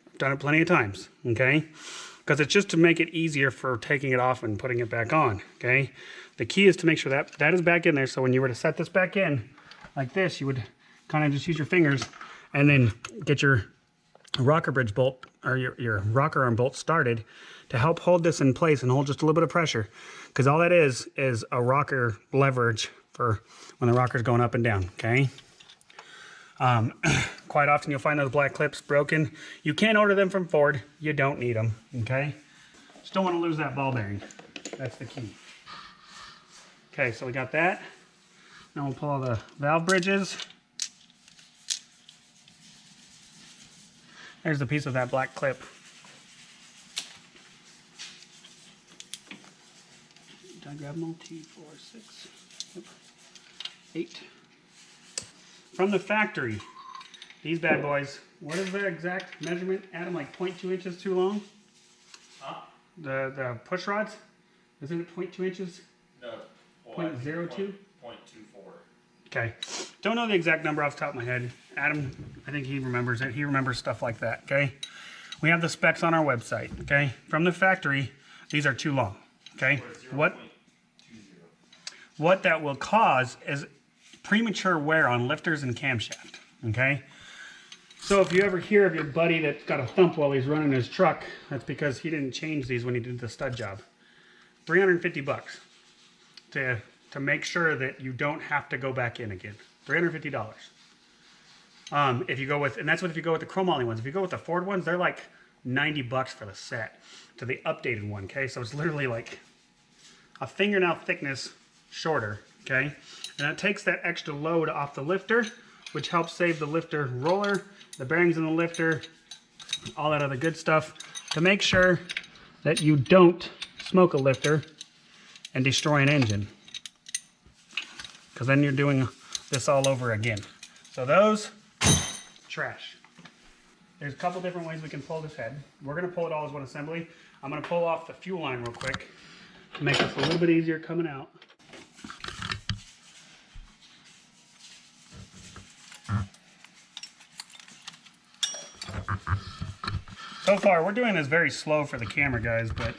I've done it plenty of times, okay? Because it's just to make it easier for taking it off and putting it back on, okay? The key is to make sure that that is back in there, so when you were to set this back in like this, you would kind of just use your fingers and then get your rocker bridge bolt or your rocker arm bolt started to help hold this in place and hold just a little bit of pressure, because all that is a rocker leverage for when the rocker's going up and down, okay? Quite often you'll find those black clips broken. You can order them from Ford. You don't need them, okay? Just don't want to lose that ball bearing. That's the key. Okay, so we got that. Now we'll pull all the valve bridges. There's the piece of that black clip. Did I grab them all? 2, 4, 6, yep. 8. From the factory, these bad boys, what is their exact measurement? Adam, like 0.2 inches too long? Huh? The push rods? Isn't it 0.2 inches? No. 0.02? 0.24. Okay. Don't know the exact number off the top of my head. Adam, I think he remembers it. He remembers stuff like that, okay? We have the specs on our website, okay? From the factory, these are too long, okay? What that will cause is premature wear on lifters and camshaft, okay? So if you ever hear of your buddy that's got a thump while he's running his truck, that's because he didn't change these when he did the stud job. $350 to make sure that you don't have to go back in again. $350. If you go with, and that's what if you go with the chromoly ones. If you go with the Ford ones, they're like $90 for the set to the updated one, okay? So it's literally like a fingernail thickness shorter, okay? And that takes that extra load off the lifter, which helps save the lifter roller, the bearings in the lifter, all that other good stuff, to make sure that you don't smoke a lifter and destroy an engine. Because then you're doing this all over again. So those, trash. There's a couple different ways we can pull this head. We're going to pull it all as one assembly. I'm going to pull off the fuel line real quick to make this a little bit easier coming out. So far, we're doing this very slow for the camera, guys, but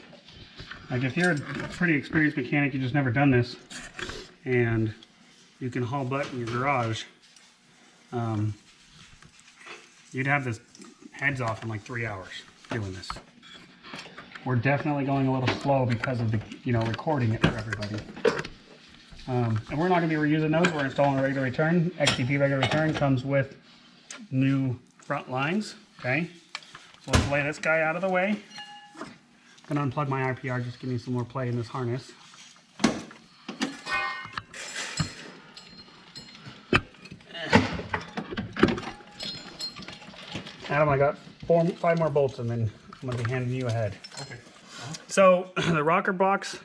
like if you're a pretty experienced mechanic, you just never done this, and you can haul butt in your garage, you'd have this heads off in like 3 hours doing this. We're definitely going a little slow because of the, recording it for everybody. And we're not going to be reusing those. We're installing a regular return. XTP regular return comes with new front lines. Okay, so let's lay this guy out of the way. I'm going to unplug my RPR, just give me some more play in this harness. Adam, I got 5 more bolts and then I'm going to be handing you a head. Okay. So the rocker box,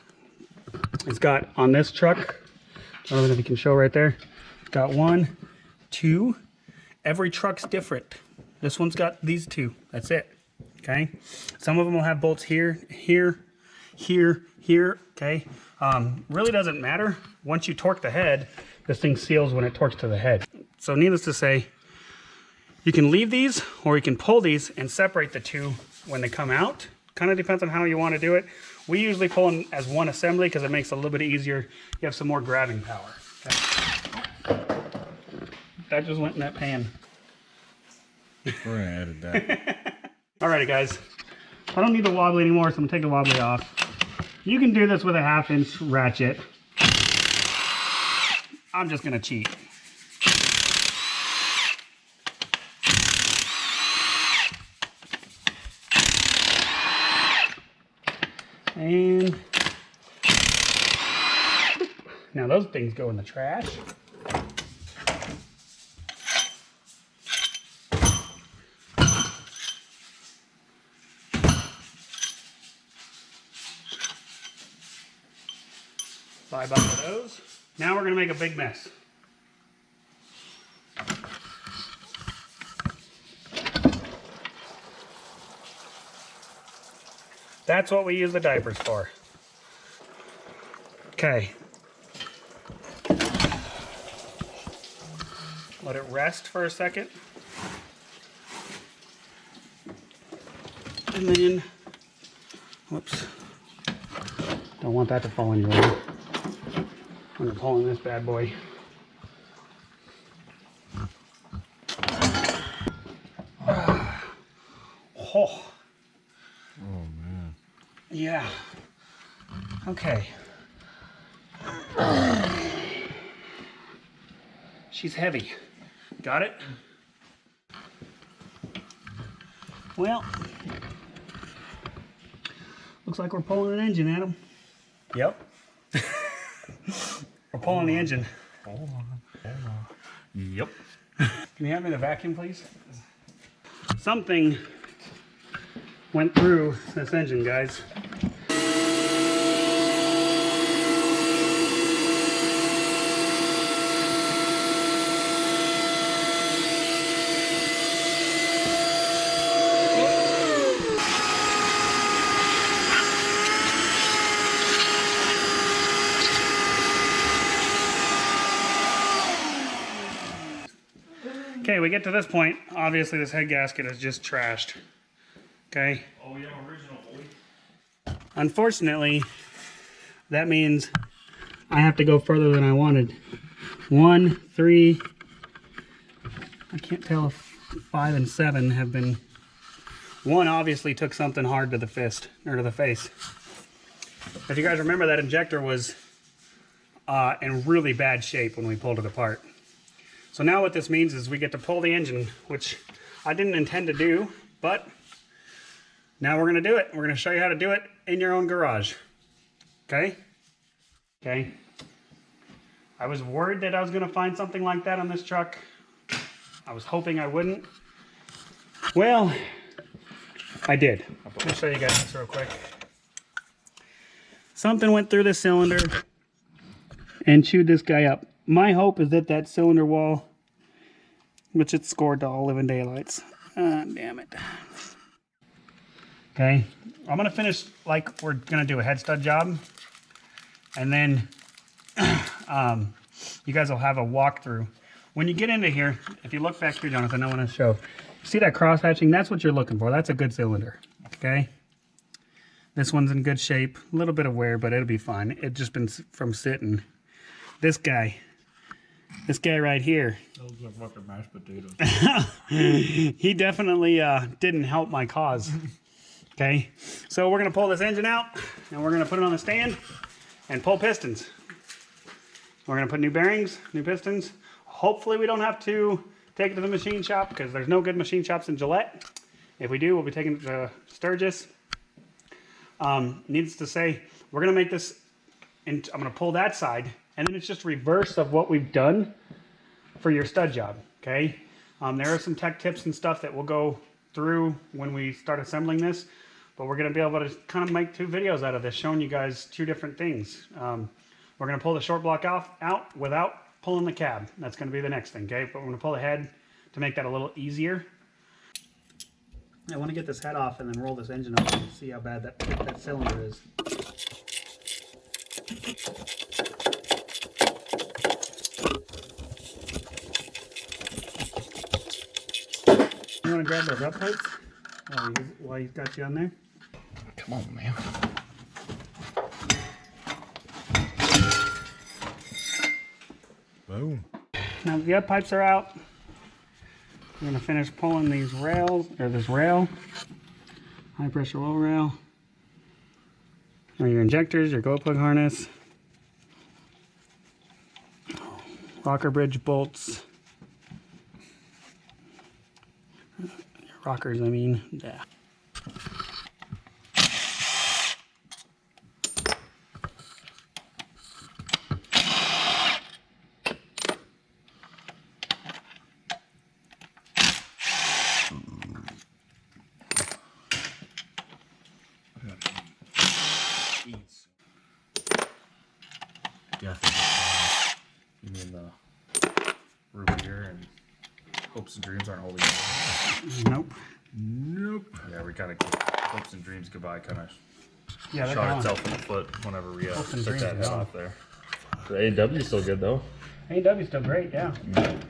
it's got on this truck, I don't know if you can show right there, it's got 1, 2, every truck's different. This one's got these 2, that's it, okay? Some of them will have bolts here, here, here, here, okay? Really doesn't matter. Once you torque the head, this thing seals when it torques to the head. So needless to say, you can leave these or you can pull these and separate the 2 when they come out. Kind of depends on how you want to do it. We usually pull them as one assembly because it makes it a little bit easier. You have some more grabbing power. Okay. That just went in that pan. We're gonna edit that. Alrighty guys, I don't need the wobbly anymore, so I'm gonna take the wobbly off. You can do this with a 1/2-inch ratchet. I'm just gonna cheat. And now those things go in the trash. Buy a bucket of those. Now we're going to make a big mess. That's what we use the diapers for. Okay. Let it rest for a second. And then, whoops. Don't want that to fall in your way when you're pulling this bad boy. Oh. Oh man. Yeah. Okay. She's heavy. Got it? Well, looks like we're pulling an engine, Adam. Yep. We're pulling the engine. Hold on. Yep. Can you hand me the vacuum, please? Something went through this engine, guys. Okay, we get to this point. Obviously, this head gasket is just trashed. Okay. Oh yeah, original boy. Unfortunately, that means I have to go further than I wanted. 1, 3, I can't tell if 5 and 7 have been. 1 obviously took something hard to the fist, or to the face. If you guys remember, that injector was in really bad shape when we pulled it apart. So now what this means is we get to pull the engine, which I didn't intend to do, but now we're going to do it. We're going to show you how to do it in your own garage. Okay? Okay. I was worried that I was going to find something like that on this truck. I was hoping I wouldn't. Well, I did. Let me show you guys this real quick. Something went through the cylinder and chewed this guy up. My hope is that that cylinder wall, which it scored to all living daylights. Damn it. Okay, I'm gonna finish like we're gonna do a head stud job, and then you guys will have a walkthrough. When you get into here, if you look back here, Jonathan, I want to show. See that cross hatching? That's what you're looking for. That's a good cylinder. Okay. This one's in good shape. A little bit of wear, but it'll be fine. It's just been from sitting. This guy right here. Those are fucking mashed potatoes. He definitely didn't help my cause. Okay, so we're gonna pull this engine out and we're gonna put it on the stand and pull pistons. We're gonna put new bearings, new pistons. Hopefully we don't have to take it to the machine shop because there's no good machine shops in Gillette. If we do, we'll be taking it to Sturgis. Needs to say, we're gonna make this, and I'm gonna pull that side, and then it's just reverse of what we've done for your stud job, okay? There are some tech tips and stuff that we'll go through when we start assembling this, but we're gonna be able to kind of make 2 videos out of this, showing you guys 2 different things. We're gonna pull the short block out without pulling the cab. That's gonna be the next thing, okay? But we're gonna pull the head to make that a little easier. I wanna get this head off and then roll this engine up and see how bad that cylinder is. You wanna grab those up pipes while he's got you on there? Come on, man. Boom. Now the up pipes are out. We're gonna finish pulling these rails, or this rail, high pressure low rail. Or your injectors, your glow plug harness, rocker bridge bolts, rockers, I mean, yeah. You mean the root beer and hopes and dreams aren't holding you? Nope. Nope. Yeah, we kind of hopes and dreams goodbye. Kind of Yeah, they're shot gone. itself in the foot whenever we Hopes and took dreams that are head gone. off there. The A&W's still good though. AEW's still great, yeah. Can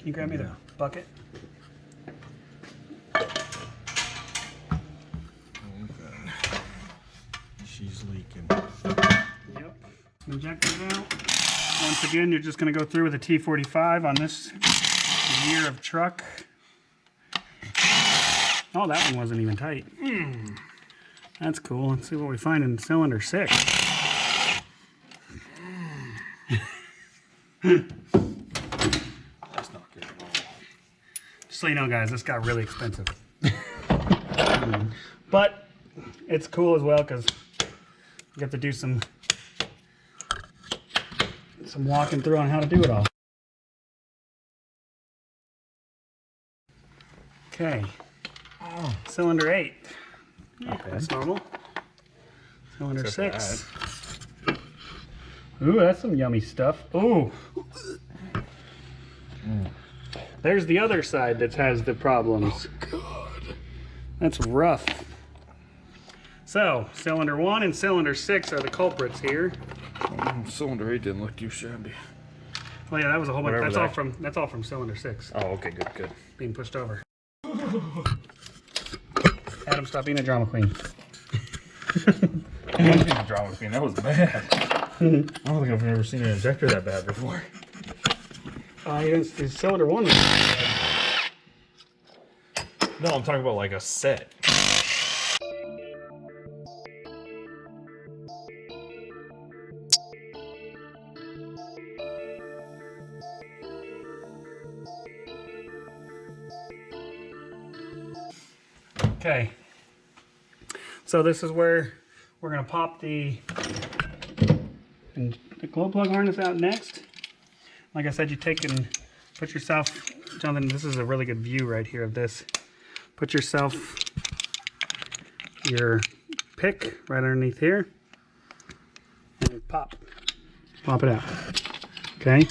you grab me the bucket? She's leaking. Yep. Injectors out. Once again, you're just going to go through with a T45 on this year of truck. Oh, that one wasn't even tight. That's cool. Let's see what we find in cylinder 6. That's not good at all. Just so you know, guys, this got really expensive. But it's cool as well because you have to do some walking through on how to do it all. Okay. Cylinder 8. Yeah, that's normal. Cylinder Except 6. Ooh, that's some yummy stuff. Ooh. There's the other side that has the problems. Oh, God. That's rough. So, cylinder 1 and cylinder 6 are the culprits here. Cylinder 8 didn't look too shabby. Oh yeah, that was a whole bunch. Whatever That's all from cylinder 6 Oh, okay, good. being pushed over. Adam, stop being a drama queen. I was being a drama queen. That was bad. I don't think I've ever seen an injector that bad before. Cylinder 1 was No, I'm talking about like a set. okay. So this is where we're gonna pop the glow plug harness out next. Like I said, you take and put yourself, Jonathan, this is a really good view right here of this. Put yourself your pick right underneath here and pop it out. Okay,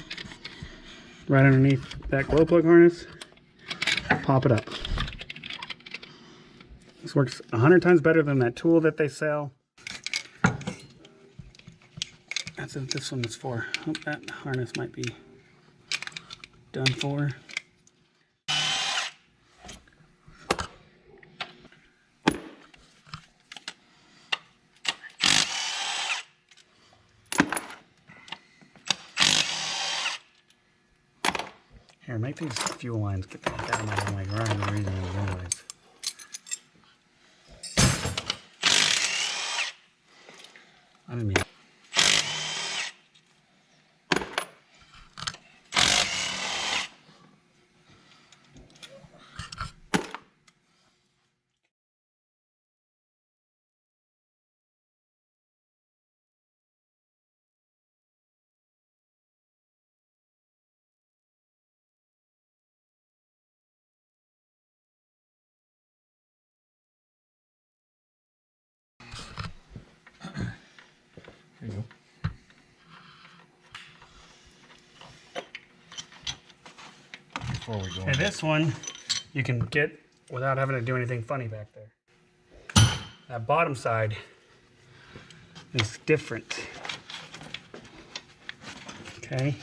right underneath that glow plug harness, pop it up. This works 100 times better than that tool that they sell. That's what this one is for. Oh, that harness might be done for. Here, make these fuel lines get that down out of my running the reason it was anyways. I didn't mean. Here you go. Before we go And this one you can get without having to do anything funny back there. That bottom side is different. Okay,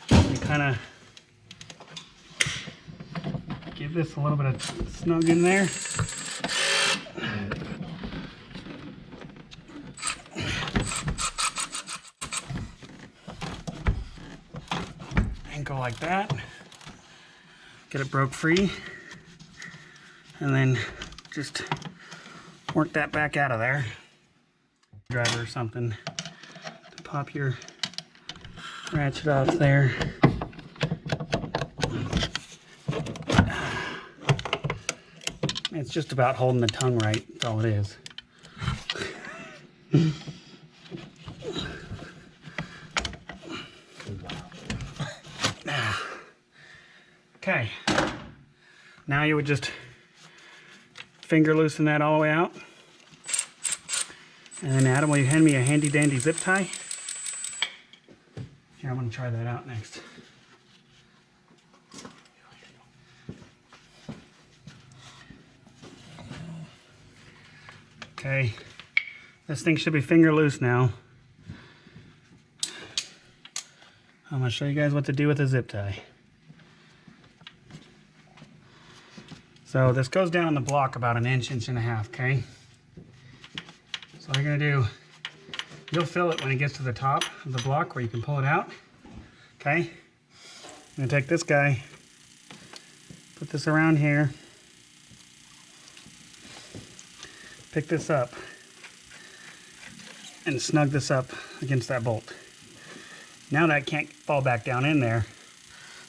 you kind of give this a little bit of snug in there. And go like that. Get it broke free. And then just work that back out of there. Driver or something to pop your ratchet off there. It's just about holding the tongue right, that's all it is. Okay, now you would just finger loosen that all the way out. And then Adam, will you hand me a handy dandy zip tie? Here, I'm gonna try that out next. Okay, this thing should be finger loose now. I'm gonna show you guys what to do with a zip tie. So this goes down on the block about an inch, inch and a half, okay? So what you're gonna do, you'll feel it when it gets to the top of the block where you can pull it out, okay? I'm gonna take this guy, put this around here, pick this up, and snug this up against that bolt. Now that can't fall back down in there,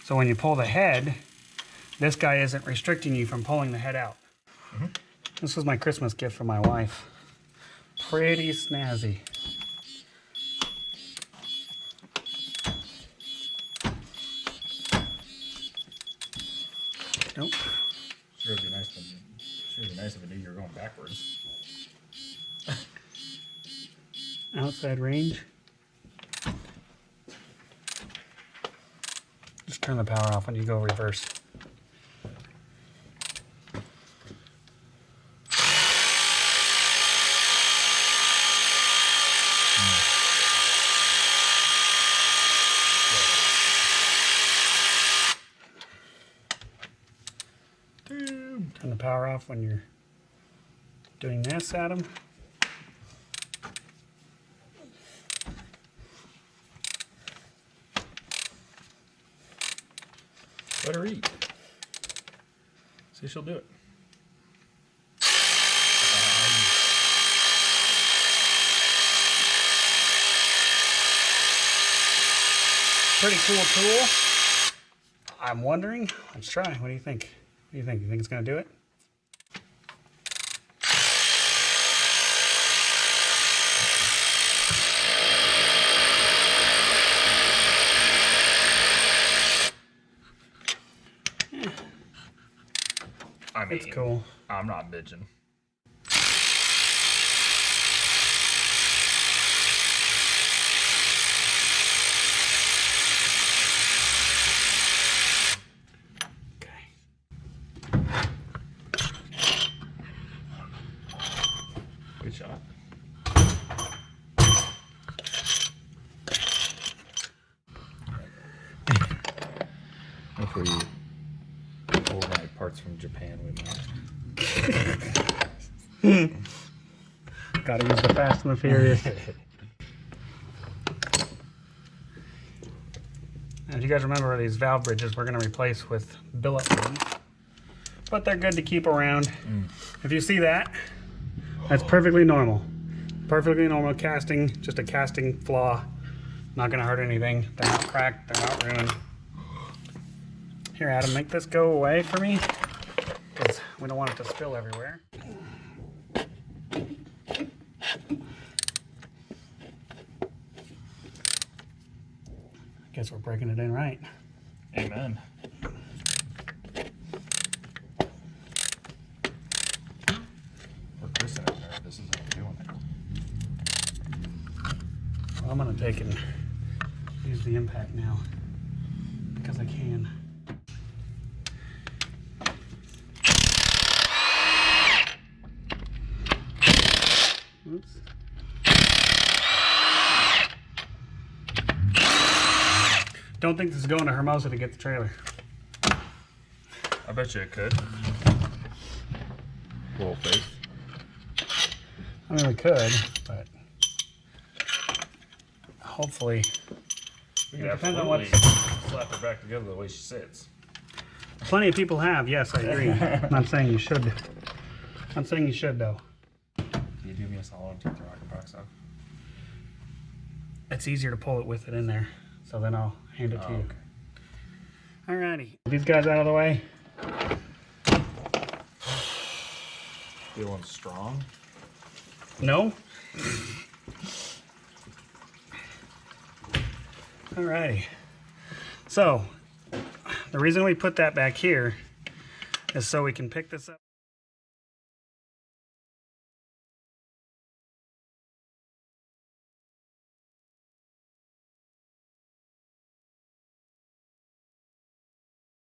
so when you pull the head, this guy isn't restricting you from pulling the head out. Mm-hmm. This was my Christmas gift for my wife. Pretty snazzy. Nope. Sure would be nice if it knew you were going backwards. Outside range. Just turn the power off when you go reverse. Turn the power off when you're doing this, Adam. Let her eat. See, she'll do it. Pretty cool tool. I'm wondering. Let's try. What do you think? What do you think? You think it's going to do it? I mean, It's cool. I'm not bitching. Good shot. Hopefully all my parts from Japan we might. Gotta use the Fast and the Furious. And if you guys remember, these valve bridges we're going to replace with billet ones. But they're good to keep around. If you see that, that's perfectly normal. Perfectly normal casting, just a casting flaw. Not going to hurt anything. They're not cracked, they're not ruined. Here, Adam, make this go away for me, because we don't want it to spill everywhere. Guess we're breaking it in right. Amen. We're Chris in there. This is how we're doing it. I'm gonna take and use the impact now because I can. Oops. Don't think this is going to Hermosa to get the trailer. I bet you it could. Little face. I mean, we could, but hopefully. We It depends on what. Slap her back together the way she sits. Plenty of people have. Yes, I agree. I'm not saying you should. I'm saying you should though. Can you do me a solid and take the rocket box off? It's easier to pull it with it in there, so then I'll hand it to you. Okay. Alrighty. These guys out of the way. Feeling strong? No. Alrighty. So, the reason we put that back here is so we can pick this up.